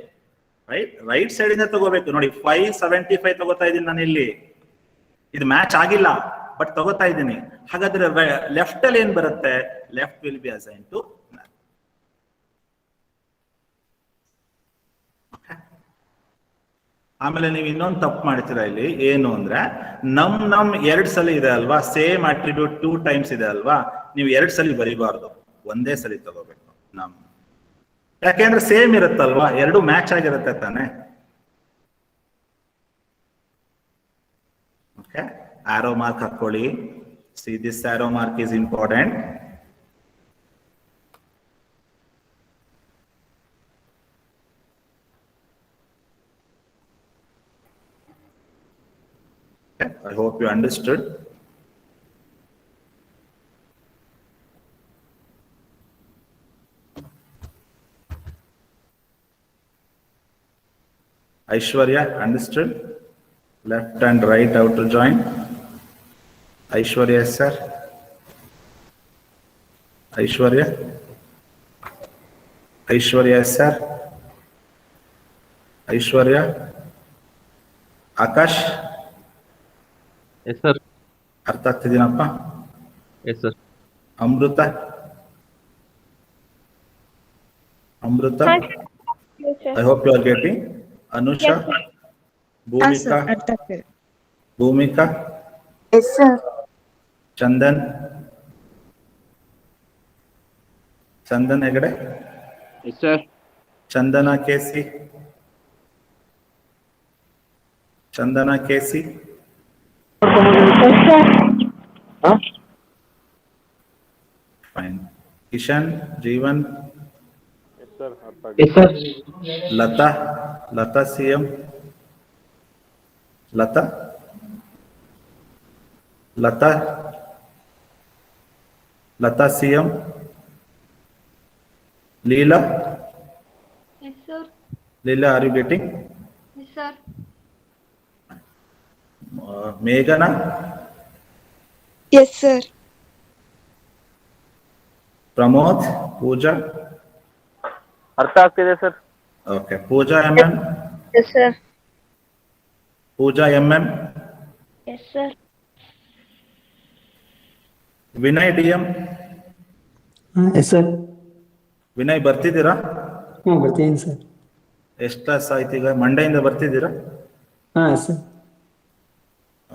Right side ಇಂದ ತಗೋಬೇಕು. ನೋಡಿ 575 ತಗೋತಾ ಇದ್ದೀನಿ ನಾನು. ಇಲ್ಲಿ ಇದು match ಆಗಿಲ್ಲ, but ತಗೋತಾ ಇದ್ದೀನಿ. ಹಾಗಾದ್ರೆ ಲೆಫ್ಟ್ ಅಲ್ಲಿ ಏನ್ ಬರುತ್ತೆ? Left will be assign to null. ಆಮೇಲೆ ನೀವು ಇನ್ನೊಂದು ತಪ್ಪು ಮಾಡ್ತೀರಾ ಇಲ್ಲಿ. ಏನು ಅಂದ್ರೆ ನಮ್ 2 ಸಲ ಇದೆ ಅಲ್ವಾ? ಸೇಮ್ ಅಟ್ರಿಬ್ಯೂಟ್ 2 ಟೈಮ್ಸ್ ಇದೆ ಅಲ್ವಾ? ನೀವು 2 ಸಲ ಬರಿಬಾರ್ದು, ಒಂದೇ ಸಲ ತಗೋಬೇಕು ನಮ್. ಯಾಕೆಂದ್ರೆ ಸೇಮ್ ಇರುತ್ತಲ್ವಾ? 2 ಮ್ಯಾಚ್ ಆಗಿರುತ್ತೆ ತಾನೆ. ಓಕೆ, ಆರೋ ಮಾರ್ಕ್ ಹಾಕೊಳ್ಳಿ. See this arrow mark is important. I hope you understood. Aishwarya, understood? Left and right outer join. Aishwarya, sir. Aishwarya, sir. Aishwarya, Akash. Yes, sir. ಅರ್ಥ ಆಗ್ತಿದ್ದೀನಪ್ಪ? Yes, sir. Amrutha. Yes, sir. I hope you are getting. Anusha. Yes, sir. Bhumika. Yes, sir. Chandan Hegde. Yes, sir. Chandana Casey. Yes, sir. Fine. Kishan, Jeevan. Yes, sir. Lata CM. Lata CM. Leela. Yes, sir. Leela, are you getting? Yes, sir. Meghana. Yes, sir. Pramod. Pooja. ಅರ್ಥ ಆಗ್ತಿದೆ sir. Okay. Pooja MM. Yes, sir. Pooja MM. Yes, sir. Vinay DM. Yes sir. Vinay ಬರ್ತಿದ್ದೀರಾ? ಹ್ಞೂ ಬರ್ತೀನಿ sir. ಎಷ್ಟು class ಆಯ್ತು ಈಗ? ಮಂಡೆಯಿಂದ ಬರ್ತಿದ್ದೀರಾ? ಹಾಂ yes sir.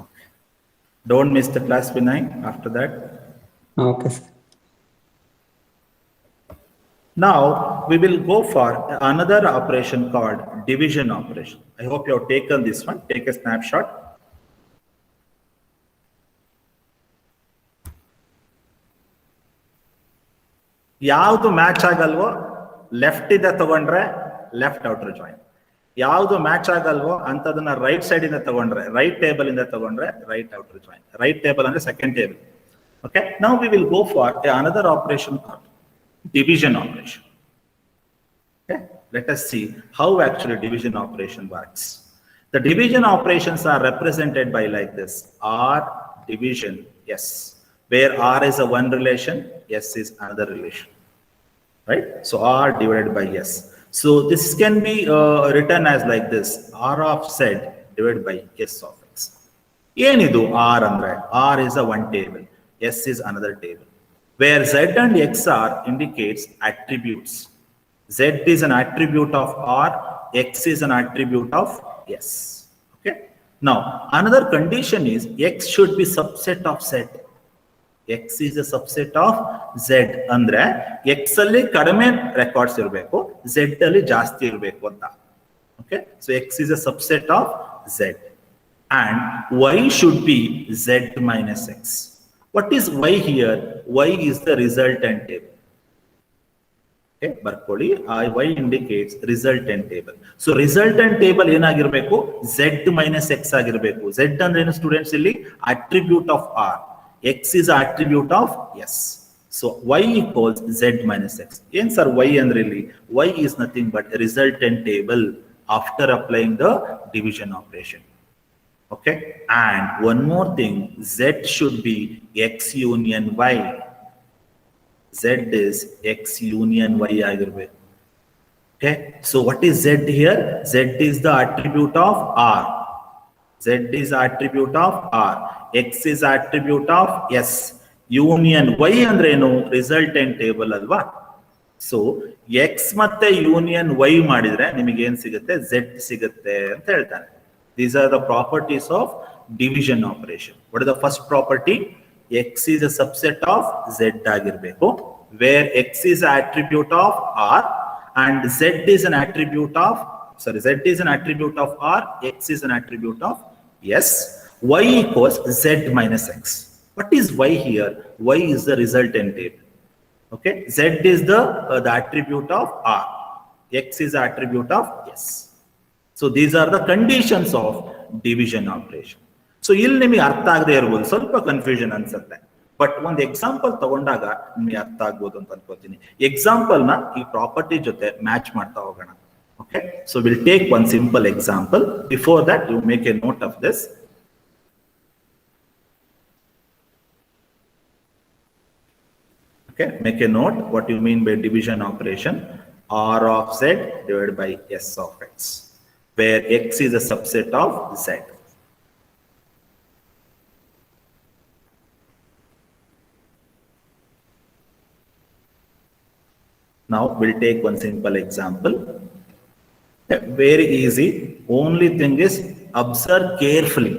Okay. Don't miss the class, Vinay, after that. Okay sir. Now we will go for another operation called division operation. I hope you have taken this one. Take a snapshot. ಯಾವುದು match ಆಗಲ್ವೋ left ಇಂದ ತಗೊಂಡ್ರೆ left outer join, ಯಾವ್ದು match ಆಗಲ್ವೋ ಅಂತದನ್ನ right side ಇಂದ ತಗೊಂಡ್ರೆ, right table ಇಂದ ತಗೊಂಡ್ರೆ right outer join. Right table ಅಂದ್ರೆ second table. Okay, now we will go for another operation called division operation. Okay, let us see how actually division operation works. The division operations are represented by like this: R division S, where R is a one relation, S is another relation, right? So R divided by S. So this can be written as like this: R of Z divided by S of X. Yenidu R andre, R is a one table, S is another table, where Z and X are indicates attributes. Z is an attribute of R, X is an attribute of S. Okay. Now another condition is X should be subset of Z. X is a subset of Z. Andre X alli kadame records irbeku, Z alli jaasti irbeku anta. Okay. So X is a subset of Z, and Y should be Z minus X. What is Y here? Y is the resultant table. Okay, ಬರ್ಕೊಳ್ಳಿ. Y indicates resultant table. So resultant table ಏನಾಗಿರ್ಬೇಕು? Z minus X ಆಗಿರ್ಬೇಕು. Z ಅಂದ್ರೆ ಏನು students ಇಲ್ಲಿ? Attribute of R. X is attribute of S. So Y equals Z minus X. ಏನ್ sir Y ಅಂದ್ರೆ ಇಲ್ಲಿ? Y is nothing but resultant table after applying the division operation. Okay, and one more thing, Z should be X union Y. Z is X union Y agirbeku. Okay, so what is Z here? Z is the attribute of R. Z is attribute of R. X is attribute of S. Union Y andre enu? Resultant table alva. So X ಮತ್ತೆ union Y ಮಾಡಿದ್ರೆ ನಿಮಗೆ ಏನು ಸಿಗುತ್ತೆ? Z ಸಿಗುತ್ತೆ ಅಂತ ಹೇಳ್ತಾನೆ. These are the properties of division operation. What is the first property? X is a subset of Z agirbeku, where X is an attribute of R and Z is an attribute of, Z is an attribute of R, X is an attribute of S. Y equals Z minus X. What is Y here? Y is the resultant table. Okay, Z is the attribute of R, X is the attribute of S. So these are the conditions of division operation. So ಇಲ್ಲಿ ನಿಮಗೆ ಅರ್ಥ ಆಗದೆ ಇರಬಹುದು, ಸ್ವಲ್ಪ confusion ಅನ್ಸುತ್ತೆ, but ಒಂದು example ತಗೊಂಡಾಗ ನಿಮಗೆ ಅರ್ಥ ಆಗ್ಬೋದು ಅಂತ ಅನ್ಕೋತೀನಿ. ಎಕ್ಸಾಂಪಲ್ ನ ಈ ಪ್ರಾಪರ್ಟಿ ಜೊತೆ ಮ್ಯಾಚ್ ಮಾಡ್ತಾ ಹೋಗೋಣ. Okay, so will take one simple example. Before that you make a note of this. Okay, make a note what you mean by division operation. R of Z divided by S of X, where X is a subset of Z. Now we'll take one simple example. Very easy. Only thing is observe carefully.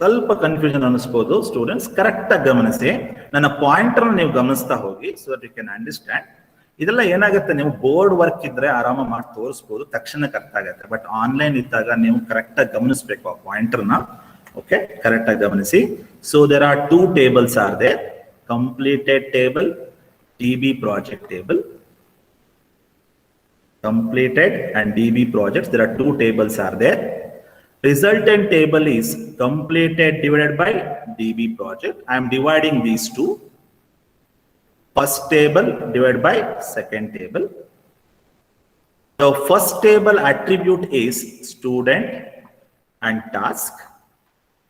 ಸ್ವಲ್ಪ confusion ಅನಿಸ್ಬೋದು students, correct ಆಗಿ ಗಮನಿಸಿ. ನನ್ನ pointer ನೀವು ಗಮನಿಸ್ತಾ ಹೋಗಿ, so that you can understand. ಇದೆಲ್ಲ ಏನಾಗುತ್ತೆ, ನೀವು ಬೋರ್ಡ್ ವರ್ಕ್ ಇದ್ರೆ ಆರಾಮ ಮಾಡಿ ತೋರಿಸ್ಬೋದು, ತಕ್ಷಣಕ್ಕೆ ಅರ್ಥ ಆಗುತ್ತೆ. ಬಟ್ ಆನ್ಲೈನ್ ಇದ್ದಾಗ ನೀವು ಕರೆಕ್ಟ್ ಆಗಿ ಗಮನಿಸಬೇಕು ಆ ಪಾಯಿಂಟರ್ನ. ಓಕೆ, ಕರೆಕ್ಟ್ ಆಗಿ ಗಮನಿಸಿ. So there are two tables are there: completed table, DB project table. Completed and DB projects, there are two tables are there. Resultant table is completed divided by DB project. I am dividing these two. First table divided by second table. The first table attribute is student and task.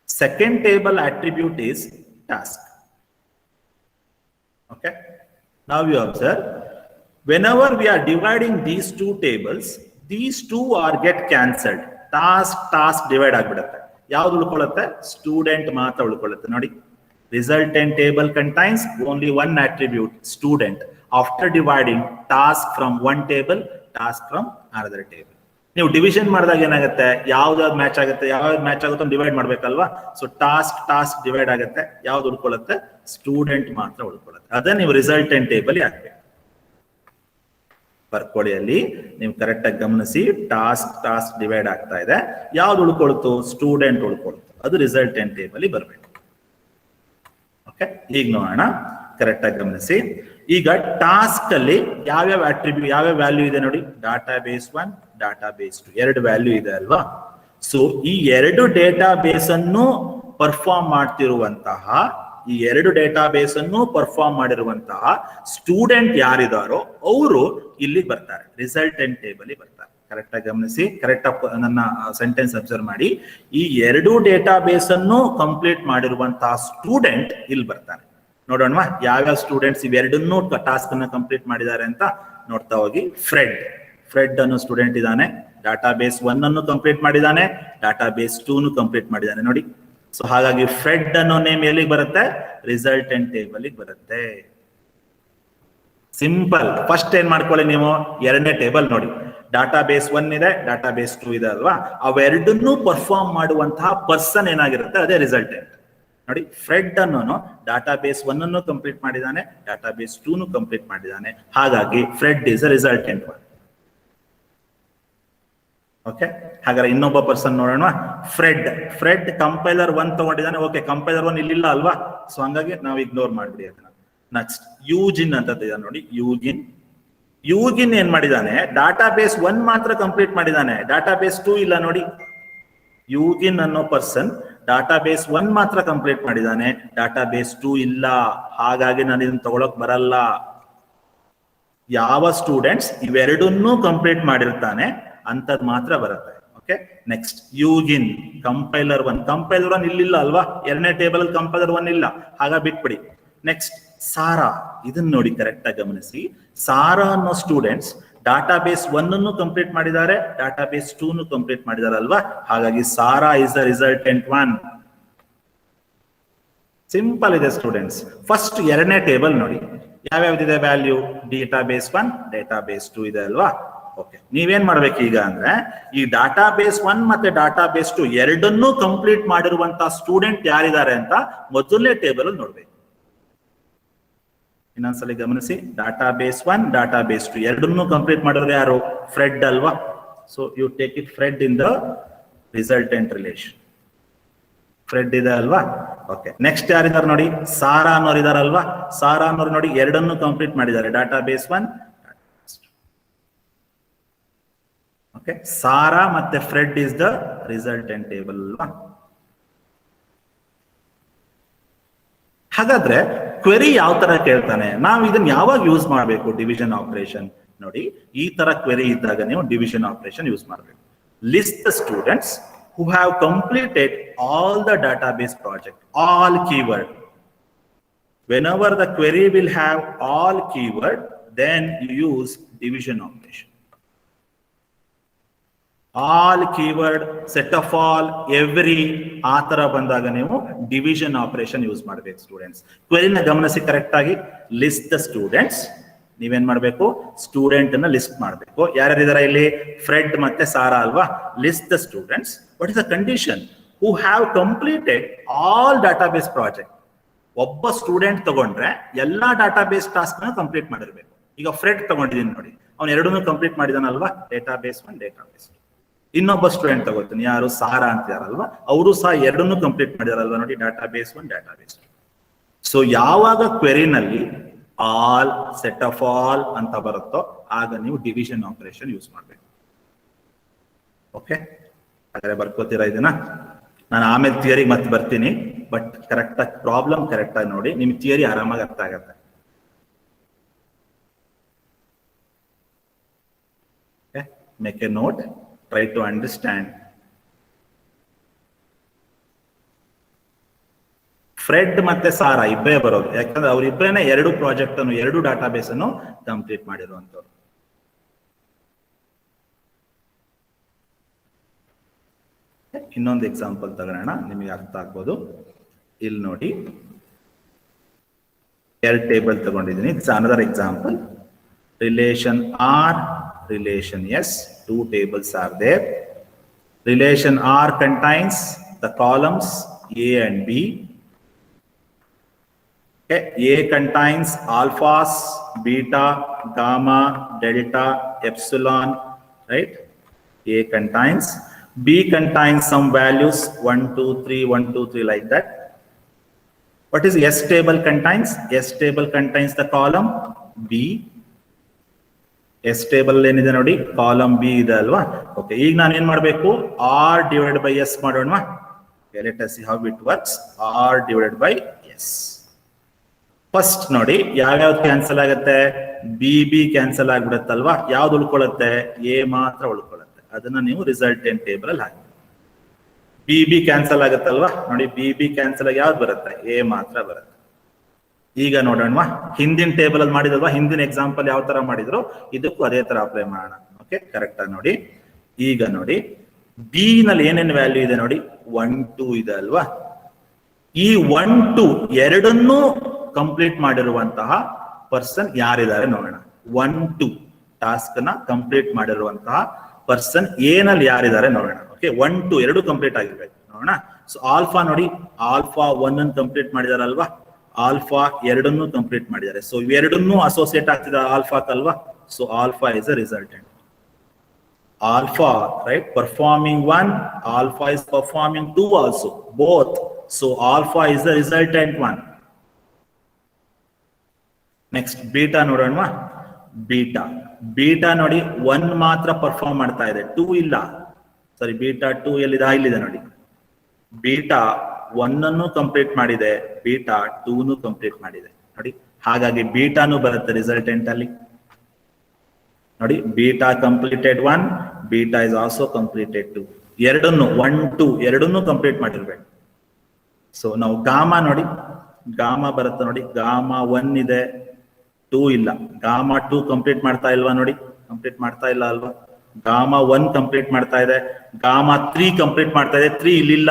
Second table attribute is task. Okay. Now you observe, whenever we are dividing these two tables, these two are get cancelled. Task divide ಆಗಿಬಿಡುತ್ತೆ. ಯಾವ್ದು ಉಳ್ಕೊಳ್ಳುತ್ತೆ? Student ಮಾತ್ರ ಉಳ್ಕೊಳ್ಳುತ್ತೆ. ನೋಡಿ, resultant table contains only one attribute, student. After dividing task from one table, task from another table. ನೀವು division ಮಾಡಿದಾಗ ಏನಾಗುತ್ತೆ, ಯಾವ್ದಾವ್ದು match ಆಗುತ್ತೆ, ಯಾವ್ದು match ಆಗುತ್ತೆ ಡಿವೈಡ್ ಮಾಡ್ಬೇಕಲ್ವಾ. ಸೊ ಟಾಸ್ಕ್ ಡಿವೈಡ್ ಆಗುತ್ತೆ, ಯಾವ್ದು ಉಳ್ಕೊಳ್ಳುತ್ತೆ? ಸ್ಟೂಡೆಂಟ್ ಮಾತ್ರ ಉಳ್ಕೊಳ್ಳುತ್ತೆ. ಅದೇ ನೀವು ರಿಸಲ್ಟೆಂಟ್ ಟೇಬಲ್ ಹಾಕ್ಬೇಕು. ಬರ್ಕೊಳ್ಳಿಯಲ್ಲಿ ನೀವು ಕರೆಕ್ಟ್ ಆಗಿ ಗಮನಿಸಿ. ಟಾಸ್ಕ್ ಡಿವೈಡ್ ಆಗ್ತಾ ಇದೆ, ಯಾವ್ದು ಉಳ್ಕೊಳ್ತು? ಸ್ಟೂಡೆಂಟ್ ಉಳ್ಕೊಳ್ತು. ಅದು ರಿಸಲ್ಟೆಂಟ್ ಟೇಬಲ್ ಬರಬೇಕು. ಓಕೆ, ಈಗ ನೋಡೋಣ, ಕರೆಕ್ಟ್ ಆಗಿ ಗಮನಿಸಿ. ಈಗ ಟಾಸ್ಕ್ ಅಲ್ಲಿ ಯಾವ್ಯಾವ ಅಟ್ರಿಬ್ಯೂಟ್ ಯಾವ್ಯಾವ ವ್ಯಾಲ್ಯೂ ಇದೆ ನೋಡಿ, ಡಾಟಾಬೇಸ್ 1, ಡಾಟಾಬೇಸ್ 2 ಎರಡು ವ್ಯಾಲ್ಯೂ ಇದೆ ಅಲ್ವಾ. ಸೊ ಈ ಎರಡು ಡೇಟಾಬೇಸ್ ಅನ್ನು ಪರ್ಫಾರ್ಮ್ ಮಾಡ್ತಿರುವಂತಹ ಈ ಎರಡು ಡೇಟಾಬೇಸ್ ಅನ್ನು ಪರ್ಫಾರ್ಮ್ ಮಾಡಿರುವಂತಹ ಸ್ಟೂಡೆಂಟ್ ಯಾರಿದಾರೋ ಅವರು ಇಲ್ಲಿ ಬರ್ತಾರೆ, ರಿಸಲ್ಟೆಂಟ್ ಟೇಬಲ್ ಬರ್ತಾರೆ. ಕರೆಕ್ಟ್ ಆಗಿ ಗಮನಿಸಿ, ಕರೆಕ್ಟ್ ನನ್ನ ಸೆಂಟೆನ್ಸ್ ಅಬ್ಸರ್ವ್ ಮಾಡಿ. ಈ ಎರಡು ಡೇಟಾಬೇಸ್ ಅನ್ನು ಕಂಪ್ಲೀಟ್ ಮಾಡಿರುವಂತಹ ಸ್ಟೂಡೆಂಟ್ ಇಲ್ಲಿ ಬರ್ತಾನೆ. ನೋಡೋಣ ಯಾವ್ಯಾವ ಸ್ಟೂಡೆಂಟ್ಸ್ ಇವೆರಡನ್ನೂ ಟಾಸ್ಕ್ ಅನ್ನ ಕಂಪ್ಲೀಟ್ ಮಾಡಿದ್ದಾರೆ ಅಂತ ನೋಡ್ತಾ ಹೋಗಿ. ಫ್ರೆಡ್ ಅನ್ನೋ ಸ್ಟೂಡೆಂಟ್ ಇದ್ದಾನೆ, ಡಾಟಾಬೇಸ್ 1 ಅನ್ನು ಕಂಪ್ಲೀಟ್ ಮಾಡಿದ್ದಾನೆ, ಡಾಟಾಬೇಸ್ 2 ಕಂಪ್ಲೀಟ್ ಮಾಡಿದ್ದಾನೆ ನೋಡಿ. ಸೊ ಹಾಗಾಗಿ ಫ್ರೆಡ್ ಅನ್ನೋ ನೇಮ್ ಎಲ್ಲಿಗೆ ಬರುತ್ತೆ, ರಿಸಲ್ಟೆಂಟ್ ಟೇಬಲ್ ಬರುತ್ತೆ. ಸಿಂಪಲ್. ಫಸ್ಟ್ ಏನ್ ಮಾಡ್ಕೊಳ್ಳಿ ನೀವು, ಎರಡನೇ ಟೇಬಲ್ ನೋಡಿ, ಡಾಟಾಬೇಸ್ 1 ಇದೆ, ಡಾಟಾಬೇಸ್ 2 ಇದೆ ಅಲ್ವಾ. ಅವೆರಡನ್ನೂ ಪರ್ಫಾರ್ಮ್ ಮಾಡುವಂತಹ ಪರ್ಸನ್ ಏನಾಗಿರುತ್ತೆ ಅದೇ ರಿಸಲ್ಟೆಂಟ್ ನೋಡಿ. ಫ್ರೆಡ್ ಅನ್ನೋನು ಡಾಟಾಬೇಸ್ 1 ಅನ್ನು ಕಂಪ್ಲೀಟ್ ಮಾಡಿದ್ದಾನೆ, ಡಾಟಾಬೇಸ್ 2 ಕಂಪ್ಲೀಟ್ ಮಾಡಿದ್ದಾನೆ. ಹಾಗಾಗಿ Fred is a resultant 1. Okay, ಹಾಗಾದ್ರೆ ಇನ್ನೊಬ್ಬ ಪರ್ಸನ್ ನೋಡೋಣ. Fred compiler 1 ತಗೊಂಡಿದ್ದಾನೆ. ಓಕೆ, ಕಂಪೈಲರ್ 1 ಇಲ್ಲಿಲ್ಲ ಅಲ್ವಾ, ಸೊ ಹಂಗಾಗಿ ನಾವು ಇಗ್ನೋರ್ ಮಾಡ್ಬಿಡಿ ಅದನ್ನ. ನೆಕ್ಸ್ಟ್ ಯೂಜಿನ್ ಅಂತ ಇದೆ ನೋಡಿ, ಯೂಜಿನ್ ಏನ್ ಮಾಡಿದಾನೆ, ಡಾಟಾಬೇಸ್ 1 ಮಾತ್ರ ಕಂಪ್ಲೀಟ್ ಮಾಡಿದಾನೆ, ಡಾಟಾಬೇಸ್ 2 ಇಲ್ಲ ನೋಡಿ. ಯೂಜಿನ್ ಅನ್ನೋ ಪರ್ಸನ್ ಡಾಟಾಬೇಸ್ 1 ಮಾತ್ರ ಕಂಪ್ಲೀಟ್ ಮಾಡಿದಾನೆ, ಡಾಟಾಬೇಸ್ 2 ಇಲ್ಲ. ಹಾಗಾಗಿ ನಾನು ಇದನ್ನ ತಗೊಳಕ್ ಬರಲ್ಲ. ಯಾವ ಸ್ಟೂಡೆಂಟ್ಸ್ ಇವೆರಡನ್ನೂ ಕಂಪ್ಲೀಟ್ ಮಾಡಿರ್ತಾನೆ ಅಂತದ್ ಮಾತ್ರ ಬರುತ್ತೆ. ಓಕೆ, ನೆಕ್ಸ್ಟ್ ಯೂಜಿನ್ ಕಂಪೈಲರ್ 1 ಇಲ್ಲಿಲ್ಲ ಅಲ್ವಾ, ಎರಡನೇ ಟೇಬಲ್ ಅಲ್ಲಿ ಕಂಪೈಲರ್ 1 ಇಲ್ಲ, ಹಾಗ ಬಿಟ್ಬಿಡಿ. ನೆಕ್ಸ್ಟ್ ಸಾರಾ, ಇದನ್ನ ನೋಡಿ ಕರೆಕ್ಟ್ ಆಗಿ ಗಮನಿಸಿ. ಸಾರಾ ಅನ್ನೋ ಸ್ಟೂಡೆಂಟ್ಸ್ ಡಾಟಾಬೇಸ್ 1 ಅನ್ನು ಕಂಪ್ಲೀಟ್ ಮಾಡಿದ್ದಾರೆ, ಡಾಟಾಬೇಸ್ 2 ಕಂಪ್ಲೀಟ್ ಮಾಡಿದ್ದಾರೆ ಅಲ್ವಾ. ಹಾಗಾಗಿ Sara is the resultant 1. Simple ಇದೆ ಸ್ಟೂಡೆಂಟ್ಸ್. ಫಸ್ಟ್ ಎರಡನೇ ಟೇಬಲ್ ನೋಡಿ ಯಾವ್ಯಾವ್ದಿದೆ ವ್ಯಾಲ್ಯೂ, ಡೇಟಾಬೇಸ್ 1, ಡೇಟಾಬೇಸ್ 2 ಇದೆ ಅಲ್ವಾ. ಓಕೆ, ನೀವೇನ್ ಮಾಡ್ಬೇಕು ಈಗ ಅಂದ್ರೆ, ಈ ಡಾಟಾಬೇಸ್ 1 ಮತ್ತೆ ಡಾಟಾಬೇಸ್ 2 ಎರಡನ್ನೂ ಕಂಪ್ಲೀಟ್ ಮಾಡಿರುವಂತಹ ಸ್ಟೂಡೆಂಟ್ ಯಾರಿದ್ದಾರೆ ಅಂತ ಮೊದಲನೇ ಟೇಬಲ್ ಅಲ್ಲಿ ನೋಡ್ಬೇಕು. ಇನ್ನೊಂದ್ಸಲಿ ಗಮನಿಸಿ, ಡಾಟಾಬೇಸ್ 1, ಡಾಟಾಬೇಸ್ 2 ಎರಡನ್ನೂ ಕಂಪ್ಲೀಟ್ ಮಾಡೋರು ಯಾರು, ಫ್ರೆಡ್ ಅಲ್ವಾ. So you take it Fred in the resultant relation. Fred ಇದೆ ಅಲ್ವಾ. ಓಕೆ, ನೆಕ್ಸ್ಟ್ ಯಾರಿದ್ದಾರೆ ನೋಡಿ, ಸಾರಾ ಅನ್ನೋರು ಇದಾರಲ್ವಾ. ಸಾರಾ ಅನ್ನೋರು ನೋಡಿ ಎರಡನ್ನೂ ಕಂಪ್ಲೀಟ್ ಮಾಡಿದ್ದಾರೆ, ಡಾಟಾಬೇಸ್ 1. ಓಕೆ, ಸಾರಾ ಮತ್ತೆ Fred is the resultant table ಅಲ್ವಾ. ಹಾಗಾದ್ರೆ ಕ್ವೆರಿ ಯಾವ ತರ ಕೇಳ್ತಾನೆ, ನಾವು ಇದನ್ನ ಯಾವಾಗ ಯೂಸ್ ಮಾಡಬೇಕು, ಡಿವಿಷನ್ ಆಪರೇಷನ್ ನೋಡಿ. ಈ ತರ ಕ್ವೆರಿ ಇದ್ದಾಗ ನೀವು ಡಿವಿಷನ್ ಆಪರೇಷನ್ ಯೂಸ್ ಮಾಡಬೇಕು. List the students who have completed all the database project, all keyword. Whenever the query will have all keyword, then you use division operation. All keyword, set of all, every ಆ ತರ ಬಂದಾಗ ನೀವು division operation use ಮಾಡಬೇಕು students. ಕ್ವೆರಿನ ಗಮನಿಸಿ correct ಆಗಿ. List the students, ನೀವೇನ್ ಮಾಡ್ಬೇಕು, student ಅನ್ನ ಲಿಸ್ಟ್ ಮಾಡ್ಬೇಕು. ಯಾರ್ಯಾರಿದಾರ ಇಲ್ಲಿ, ಫ್ರೆಡ್ ಮತ್ತೆ ಸಾರಾ ಅಲ್ವಾ. List the students. What is the condition, who have completed all database project. ಒಬ್ಬ ಸ್ಟೂಡೆಂಟ್ ತಗೊಂಡ್ರೆ ಎಲ್ಲಾ ಡಾಟಾಬೇಸ್ ಟಾಸ್ಕ್ ನ ಕಂಪ್ಲೀಟ್ ಮಾಡಿರ್ಬೇಕು. ಈಗ ಫ್ರೆಡ್ ತಗೊಂಡಿದ್ದೀನಿ ನೋಡಿ, ಅವ್ನು ಎರಡನ್ನೂ ಕಂಪ್ಲೀಟ್ ಮಾಡಿದಾನಲ್ವಾ, ಡೇಟಾಬೇಸ್ 1, ಡೇಟಾಬೇಸ್ 2. ಇನ್ನೊಬ್ಬ ಸ್ಟೂಡೆಂಟ್ ತಗೋತೀನಿ, ಯಾರು, ಸಾರಾ ಅಂತ ಯಾರಲ್ವಾ, ಅವರು ಸಹ ಎರಡನ್ನೂ ಕಂಪ್ಲೀಟ್ ಮಾಡಿದಾರಲ್ವಾ ನೋಡಿ, ಡಾಟಾಬೇಸ್ 1, ಡಾಟಾಬೇಸ್ 2. ಸೊ ಯಾವಾಗ ಕ್ವೆರಿನಲ್ಲಿ ಆಲ್, ಸೆಟ್ ಆಫ್ ಆಲ್ ಅಂತ ಬರುತ್ತೋ ಆಗ ನೀವು ಡಿವಿಷನ್ ಆಪರೇಷನ್ ಯೂಸ್ ಮಾಡಬೇಕು. ಓಕೆ, ಹಾಗಾದ್ರೆ ಬರ್ಕೋತೀರಾ ಇದನ್ನ. ನಾನು ಆಮೇಲೆ ಥಿಯರಿಗೆ ಮತ್ತೆ ಬರ್ತೀನಿ, ಬಟ್ ಕರೆಕ್ಟ್ ಆಗಿ ಪ್ರಾಬ್ಲಮ್ ಕರೆಕ್ಟ್ ಆಗಿ ನೋಡಿ, ನಿಮ್ ಥಿಯರಿ ಆರಾಮಾಗಿ ಅರ್ಥ ಆಗತ್ತೆ. Make a note, try to understand. Fred ಮತ್ತೆ ಸಾರಾ ಇಬ್ಬರೇ ಬರೋದು, ಯಾಕಂದ್ರೆ ಅವರಿಬ್ಬರೇನೆ ಎರಡು ಪ್ರಾಜೆಕ್ಟ್ ಅನ್ನು, ಎರಡು ಡಾಟಾಬೇಸ್ ಅನ್ನು ಕಂಪ್ಲೀಟ್ ಮಾಡಿರುವಂತವ್ರು. ಇನ್ನೊಂದು ಎಕ್ಸಾಂಪಲ್ ತಗೋಣ, ನಿಮಗೆ ಅರ್ಥ ಆಗ್ಬೋದು. ಇಲ್ಲಿ ನೋಡಿ, ಎರಡು ಟೇಬಲ್ ತಗೊಂಡಿದ್ದೀನಿ. It's another example. Relation R, relation S, two tables are there. Relation R contains the columns A and B. Okay. A contains alphas, beta, gamma, delta, epsilon, right? A contains. B contains some values 1, 2, 3, 1, 2, 3 like that. What is S table contains? S table contains the column B. S table ಏನಿದೆ ನೋಡಿ, column B ಇದೆ ಅಲ್ವಾ. Okay, ಈಗ ನಾನು ಏನ್ ಮಾಡಬೇಕು, R divide by S ಮಾಡೋಣ. Let us see how it works. R divided by S. First ನೋಡಿ ಯಾವ್ಯಾವ್ದು ಕ್ಯಾನ್ಸಲ್ ಆಗುತ್ತೆ, ಬಿ ಕ್ಯಾನ್ಸಲ್ ಆಗ್ಬಿಡುತ್ತಲ್ವಾ. ಯಾವ್ದು ಉಳ್ಕೊಳ್ಳುತ್ತೆ, ಎ ಮಾತ್ರ ಉಳ್ಕೊಳ್ಳುತ್ತೆ. ಅದನ್ನ ನೀವು ರಿಸಲ್ಟೆಂಟ್ ಟೇಬಲ್ ಅಲ್ಲಿ ಹಾಕಿ. ಬಿ ಕ್ಯಾನ್ಸಲ್ ಆಗುತ್ತಲ್ವಾ ನೋಡಿ, ಬಿ ಕ್ಯಾನ್ಸಲ್ ಆಗಿ ಯಾವ್ದು ಬರುತ್ತೆ, ಎ ಮಾತ್ರ ಬರುತ್ತೆ. ಈಗ ನೋಡೋಣ, ಹಿಂದಿನ ಟೇಬಲ್ ಅಲ್ಲಿ ಮಾಡಿದಲ್ವಾ, ಹಿಂದಿನ ಎಕ್ಸಾಂಪಲ್ ಯಾವ ತರ ಮಾಡಿದ್ರು ಇದಕ್ಕೂ ಅದೇ ತರ ಅಪ್ಲೈ ಮಾಡೋಣ. ಓಕೆ, ಕರೆಕ್ಟ್ ಆಗಿ ನೋಡಿ. ಈಗ ನೋಡಿ ಬಿ ನಲ್ಲಿ ಏನೇನು ವ್ಯಾಲ್ಯೂ ಇದೆ ನೋಡಿ, 1 2 ಇದೆ ಅಲ್ವಾ. ಈ 1 2 ಎರಡನ್ನೂ ಕಂಪ್ಲೀಟ್ ಮಾಡಿರುವಂತಹ ಪರ್ಸನ್ ಯಾರಿದ್ದಾರೆ ನೋಡೋಣ. 1 2 ಟಾಸ್ಕ್ ನ ಕಂಪ್ಲೀಟ್ ಮಾಡಿರುವಂತಹ ಪರ್ಸನ್ ಏನಲ್ಲಿ ಯಾರಿದ್ದಾರೆ ನೋಡೋಣ. ಓಕೆ, 1 2 ಎರಡು ಕಂಪ್ಲೀಟ್ ಆಗಿರ್ಬೇಕು ನೋಡೋಣ. ಸೊ ಆಲ್ಫಾ ನೋಡಿ, ಆಲ್ಫಾ 1 ಅನ್ನು ಕಂಪ್ಲೀಟ್ ಮಾಡಿದಾರಲ್ವಾ, ಆಲ್ಫಾ ಎರಡನ್ನೂ ಕಂಪ್ಲೀಟ್ ಮಾಡಿದ್ದಾರೆ. ಸೊ ಇವೆರಡನ್ನೂ ಅಸೋಸಿಯೇಟ್ ಆಗ್ತಿದ್ದಾರೆ ಆಲ್ಫಾಕ್ಕಲ್ವಾ. So alpha is a resultant. Alpha, right? Performing 1, alpha is performing 2 also, both. So alpha is the resultant one. Next, beta ನೋಡೋಣ. ಬೀಟಾ ನೋಡಿ 1 ಮಾತ್ರ ಪರ್ಫಾರ್ಮ್ ಮಾಡ್ತಾ ಇದೆ, 2 ಇಲ್ಲ. ಸಾರಿ, ಬೀಟಾ 2 ಎಲ್ಲಿದೆ, ಇಲ್ಲಿದೆ ನೋಡಿ. ಬೀಟಾ 1 ಅನ್ನು ಕಂಪ್ಲೀಟ್ ಮಾಡಿದೆ, ಬೀಟಾ 2 ಕಂಪ್ಲೀಟ್ ಮಾಡಿದೆ ನೋಡಿ. ಹಾಗಾಗಿ ಬೀಟಾನು ಬರುತ್ತೆ ರಿಸಲ್ಟೆಂಟ್ ಅಲ್ಲಿ ನೋಡಿ. Beta completed 1, beta is also completed 2. ಎರಡನ್ನು 1 2 ಎರಡನ್ನೂ ಕಂಪ್ಲೀಟ್ ಮಾಡಿರ್ಬೇಕು. ಸೊ ನಾವು ಗಾಮಾ ನೋಡಿ, ಗಾಮಾ ಬರುತ್ತೆ ನೋಡಿ. ಗಾಮಾ 1 ಇದೆ, 2 ಇಲ್ಲ. ಗಾಮಾ 2 ಕಂಪ್ಲೀಟ್ ಮಾಡ್ತಾ ಇಲ್ವಾ ನೋಡಿ, ಕಂಪ್ಲೀಟ್ ಮಾಡ್ತಾ ಇಲ್ಲ ಅಲ್ವಾ. ಗಾಮಾ 1 ಕಂಪ್ಲೀಟ್ ಮಾಡ್ತಾ ಇದೆ, ಗಾಮಾ 3 ಕಂಪ್ಲೀಟ್ ಮಾಡ್ತಾ ಇದೆ, 3 ಇಲ್ಲಿಲ್ಲ.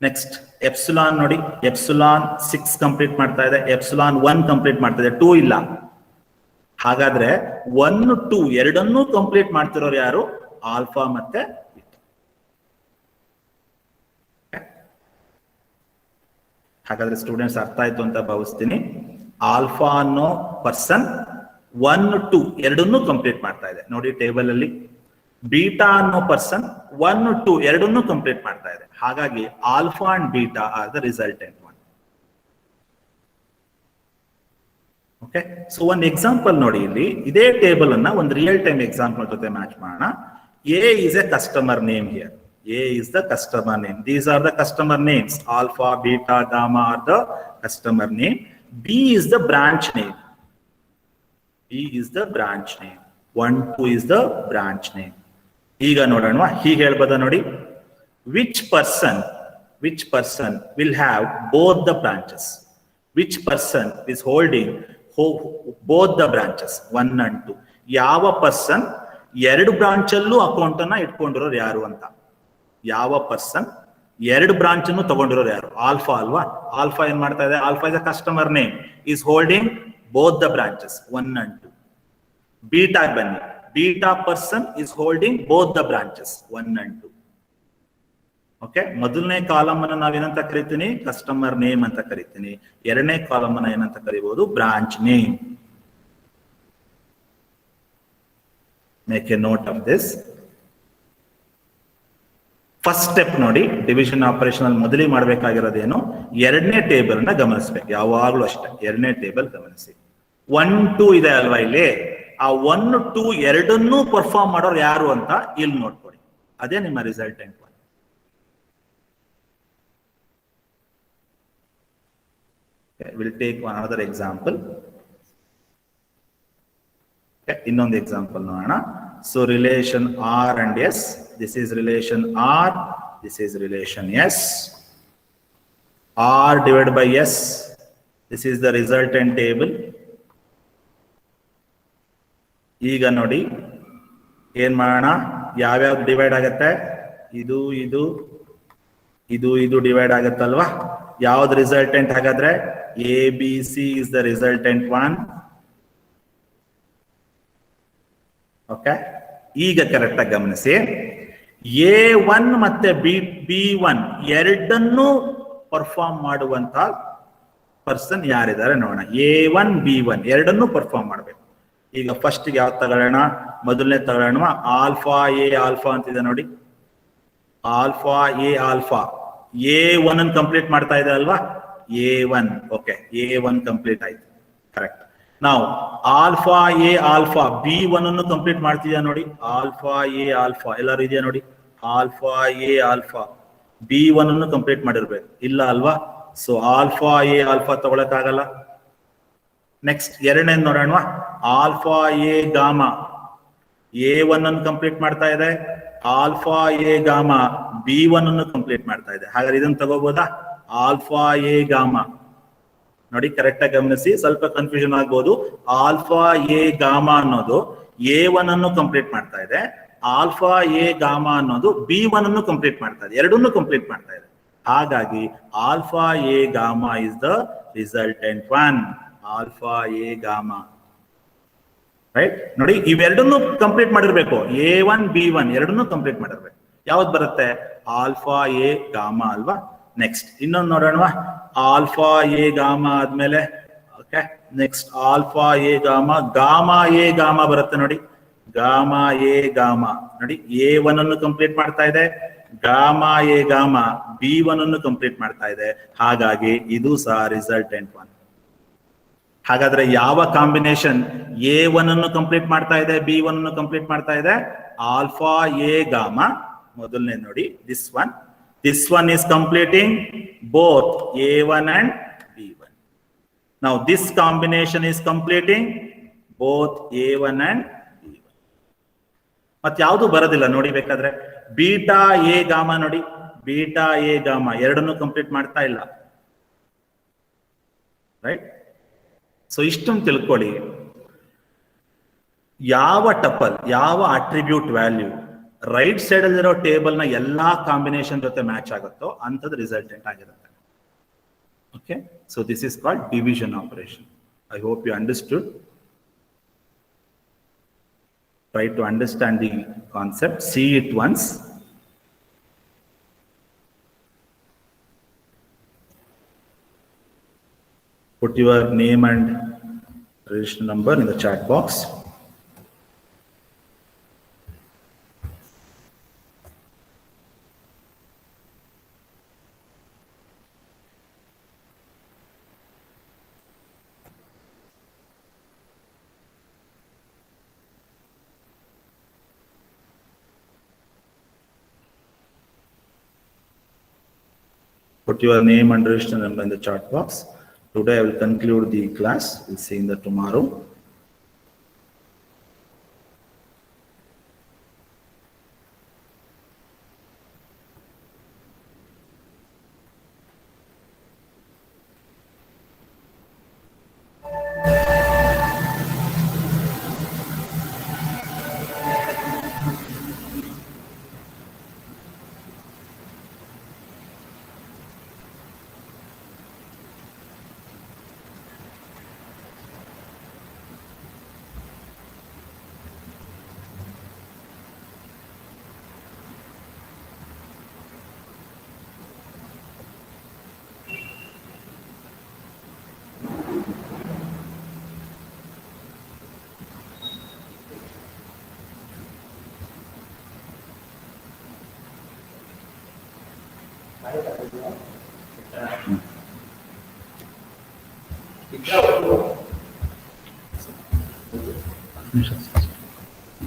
ನೆಕ್ಸ್ಟ್ ಎಪ್ಸಿಲಾನ್ ನೋಡಿ, ಎಪ್ಸಿಲಾನ್ 6 ಕಂಪ್ಲೀಟ್ ಮಾಡ್ತಾ ಇದೆ, ಎಪ್ಸಿಲಾನ್ 1 ಕಂಪ್ಲೀಟ್ ಮಾಡ್ತಾ ಇದೆ, 2 ಇಲ್ಲ. ಹಾಗಾದ್ರೆ 1 2 ಎರಡನ್ನೂ ಕಂಪ್ಲೀಟ್ ಮಾಡ್ತಿರೋರು ಯಾರು, ಆಲ್ಫಾ ಮತ್ತೆ ಬೀಟಾ. ಹಾಗಾದ್ರೆ ಸ್ಟೂಡೆಂಟ್ಸ್ ಅರ್ಥ ಆಯ್ತು ಅಂತ ಭಾವಿಸ್ತೀನಿ. ಆಲ್ಫಾ ಅನ್ನೋ ಪರ್ಸನ್ 1 2 ಎರಡನ್ನೂ ಕಂಪ್ಲೀಟ್ ಮಾಡ್ತಾ ಇದೆ ನೋಡಿ ಟೇಬಲ್ ಅಲ್ಲಿ. ಬೀಟಾ ಅನ್ನೋ ಪರ್ಸನ್ 1 2 ಎರಡನ್ನೂ ಕಂಪ್ಲೀಟ್ ಮಾಡ್ತಾ ಇದೆ. ಹಾಗಾಗಿ alpha and beta are the resultant one. Okay, so ಒಂದು ಎಕ್ಸಾಂಪಲ್ ನೋಡಿ, ಇಲ್ಲಿ ಇದೇ ಟೇಬಲ್ ಅನ್ನ ಒಂದು ರಿಯಲ್ ಟೈಮ್ ಎಕ್ಸಾಂಪಲ್ ಜೊತೆ ಮ್ಯಾಚ್ ಮಾಡೋಣ. A is A customer name here. A is the customer name. These are the customer names. Alpha, beta, gamma are the customer name. B is the branch name. B is the branch name. 1 2 is the branch name. ಈಗ ನೋಡೋಣ, ಹೀಗೆ ಹೇಳ್ಬೋದ ನೋಡಿ. Which person will have both the branches? Which person is holding both the branches 1 and 2? ಯಾವ person ಎರಡು branch ಅಲ್ಲೂ account ಅನ್ನ ಇಟ್ಕೊಂಡಿರೋರು ಯಾರು ಅಂತ. ಯಾವ ಪರ್ಸನ್ ಎರಡು ಬ್ರಾಂಚ್ ಅನ್ನು ತಗೊಂಡಿರೋರು ಯಾರು, ಆಲ್ಫಾ ಅಲ್ವಾ. ಆಲ್ಫಾ ಏನ್ ಮಾಡ್ತಾ ಇದೆ, alpha is a customer name, is holding both the branches 1 and 2. Beta ಬನ್ನಿ, beta person is holding both the branches 1 and 2. Okay, ಮೊದಲನೇ ಕಾಲಮ್ ಅನ್ನ ನಾವೇನಂತ ಕರಿತೀನಿ, ಕಸ್ಟಮರ್ ನೇಮ್ ಅಂತ ಕರಿತೀನಿ. ಎರಡನೇ ಕಾಲಮ್ ಅನ್ನ ಏನಂತ ಕರಿಬಹುದು, branch name. Make a note of this. First step ನೋಡಿ, ಡಿವಿಷನ್ ಆಪರೇಷನ್ ಅಲ್ಲಿ ಮೊದಲಿಗೆ ಮಾಡಬೇಕಾಗಿರೋದೇನು, ಎರಡನೇ ಟೇಬಲ್ ನ ಗಮನಿಸ್ಬೇಕು. ಯಾವಾಗ್ಲೂ ಅಷ್ಟೇ, ಎರಡನೇ ಟೇಬಲ್ ಗಮನಿಸಿ. 1 2 ಇದೆ ಅಲ್ವಾ ಇಲ್ಲಿ. ಆ 1 2 ಎರಡನ್ನೂ ಪರ್ಫಾರ್ಮ್ ಮಾಡೋರು ಯಾರು ಅಂತ ಇಲ್ಲಿ ನೋಡ್ಕೊಳ್ಳಿ. ಅದೇ ನಿಮ್ಮ resultant. We'll take another example. Okay, ಇನ್ನೊಂದು ಎಕ್ಸಾಂಪಲ್ ನೋಡೋಣ. So relation R and S. This is relation R, this is relation S. R divide by S, this is the resultant table. ಈಗ ನೋಡಿ ಏನ್ ಮಾಡೋಣ, ಯಾವ್ಯಾವ್ದು ಡಿವೈಡ್ ಆಗತ್ತೆ, ಇದು ಇದು ಇದು ಇದು ಡಿವೈಡ್ ಆಗತ್ತಲ್ವಾ. ಯಾವ್ದು ರಿಸಲ್ಟೆಂಟ್ ಹಾಗಾದ್ರೆ, A B C is the resultant one. Okay, ಈಗ ಕರೆಕ್ಟ್ ಆಗಿ ಗಮನಿಸಿ. A1 ಮತ್ತೆ B1 ಎರಡನ್ನೂ ಪರ್ಫಾರ್ಮ್ ಮಾಡುವಂತ ಪರ್ಸನ್ ಯಾರಿದ್ದಾರೆ ನೋಡೋಣ. A1 B1 ಎರಡನ್ನೂ ಪರ್ಫಾರ್ಮ್ ಮಾಡಬೇಕು. ಈಗ ಫಸ್ಟ್ ಯಾವ್ದು ತಗೊಳ್ಳೋಣ, ಮೊದಲನೇ ತಗೊಳ್ಳೋಣ. ಆಲ್ಫಾ ಎ ಆಲ್ಫಾ ಅಂತಿದೆ ನೋಡಿ. ಆಲ್ಫಾ ಎ ಆಲ್ಫಾ A1 ಅನ್ನು ಕಂಪ್ಲೀಟ್ ಮಾಡ್ತಾ ಇದೆ ಅಲ್ವಾ. A1. Okay, A1 complete ಆಯ್ತು. Correct. Now, alpha A alpha B1 ಅನ್ನು ಕಂಪ್ಲೀಟ್ ಮಾಡ್ತಿದ್ಯಾ ನೋಡಿ. Alpha A alpha ಎಲ್ಲರೂ ಇದೆಯಾ ನೋಡಿ. Alpha A alpha B1 ಅನ್ನು ಕಂಪ್ಲೀಟ್ ಮಾಡಿರ್ಬೇಕು. ಇಲ್ಲ ಅಲ್ವಾ? ಸೊ ಆಲ್ಫಾ ಎ ಆಲ್ಫಾ ತಗೊಳಕ್ಕಾಗಲ್ಲ. ನೆಕ್ಸ್ಟ್ ಎರಡನೇ ನೋಡೋಣ. ಆಲ್ಫಾ ಎ ಗಾಮಾ A1 ಅನ್ನು ಕಂಪ್ಲೀಟ್ ಮಾಡ್ತಾ ಇದೆ. ಆಲ್ಫಾ ಎ ಗಾಮಾ B1 ಅನ್ನು ಕಂಪ್ಲೀಟ್ ಮಾಡ್ತಾ ಇದೆ. ಹಾಗಾದ್ರೆ ಇದನ್ನು ತಗೋಬಹುದಾ? ಆಲ್ಫಾ ಎ ಗಾಮಾ ನೋಡಿ, ಕರೆಕ್ಟ್ ಆಗಿ ಗಮನಿಸಿ, ಸ್ವಲ್ಪ ಕನ್ಫ್ಯೂಷನ್ ಆಗ್ಬೋದು. ಆಲ್ಫಾ ಎ ಗಾಮಾ ಅನ್ನೋದು A1 ಅನ್ನು ಕಂಪ್ಲೀಟ್ ಮಾಡ್ತಾ ಇದೆ. ಆಲ್ಫಾ ಎ ಗಾಮಾ ಅನ್ನೋದು B1 ಅನ್ನು ಕಂಪ್ಲೀಟ್ ಮಾಡ್ತಾ ಇದೆ. ಎರಡನ್ನೂ ಕಂಪ್ಲೀಟ್ ಮಾಡ್ತಾ ಇದೆ. ಹಾಗಾಗಿ alpha A gamma is the resultant one. Alpha A gamma right. ನೋಡಿ, ಇವೆರಡನ್ನೂ ಕಂಪ್ಲೀಟ್ ಮಾಡಿರ್ಬೇಕು. A1 B1 ಎರಡನ್ನೂ ಕಂಪ್ಲೀಟ್ ಮಾಡಿರ್ಬೇಕು. ಯಾವ್ದು ಬರುತ್ತೆ? ಆಲ್ಫಾ ಎ ಗಾಮಾ ಅಲ್ವಾ. ನೆಕ್ಸ್ಟ್ ಇನ್ನೊಂದು ನೋಡೋಣ. ಆಲ್ಫಾ ಎ ಗಾಮಾ ಆದ್ಮೇಲೆ okay, next alpha A gamma, gamma A gamma ಬರುತ್ತೆ ನೋಡಿ. ಗಾಮಾ ಎ ಗಾಮಾ ನೋಡಿ, A1 ಅನ್ನು ಕಂಪ್ಲೀಟ್ ಮಾಡ್ತಾ ಇದೆ. ಗಾಮಾ ಎ ಗಾಮಾ B1 ಅನ್ನು ಕಂಪ್ಲೀಟ್ ಮಾಡ್ತಾ ಇದೆ. ಹಾಗಾಗಿ ಇದು ಸಹ ರಿಸಲ್ಟೆಂಟ್ ಒನ್. ಹಾಗಾದ್ರೆ ಯಾವ ಕಾಂಬಿನೇಷನ್ A1 ಅನ್ನು ಕಂಪ್ಲೀಟ್ ಮಾಡ್ತಾ ಇದೆ, B1 ಅನ್ನು ಕಂಪ್ಲೀಟ್ ಮಾಡ್ತಾ ಇದೆ? ಆಲ್ಫಾ ಎ ಗಾಮಾ ಮೊದಲನೇ ನೋಡಿ. This one is completing both A1 and B1. Now this combination is completing both A1 and B1. ಮತ್ತೆ ಯಾವುದು ಬರೋದಿಲ್ಲ ನೋಡಿ. ಬೇಕಾದ್ರೆ ಬೀಟಾ ಎ ಗಾಮಾ ನೋಡಿ. ಬೀಟಾ ಎ ಗಾಮಾ ಎರಡನ್ನೂ ಕಂಪ್ಲೀಟ್ ಮಾಡ್ತಾ ಇಲ್ಲ. ರೈಟ್. ಸೊ ಇಷ್ಟೊಂದು ತಿಳ್ಕೊಳ್ಳಿ. ಯಾವ ಟಪಲ್, ಯಾವ ಅಟ್ರಿಬ್ಯೂಟ್ ವ್ಯಾಲ್ಯೂ ರೈಟ್ ಸೈಡ್ ಅಲ್ಲಿರೋ ಟೇಬಲ್ ನ ಎಲ್ಲಾ ಕಾಂಬಿನೇಷನ್ ಜೊತೆ ಮ್ಯಾಚ್ ಆಗುತ್ತೋ ಅಂತದ್ದು ರಿಸಲ್ಟೆಂಟ್ ಆಗಿರುತ್ತೆ. Okay, so this is called division operation. I hope you understood. Try to understand the concept, see it once. Put your name and registration number in the chat box. Put your name and registration number in the chat box. Today I will conclude the class. We'll see in the tomorrow.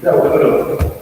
Ya, bueno.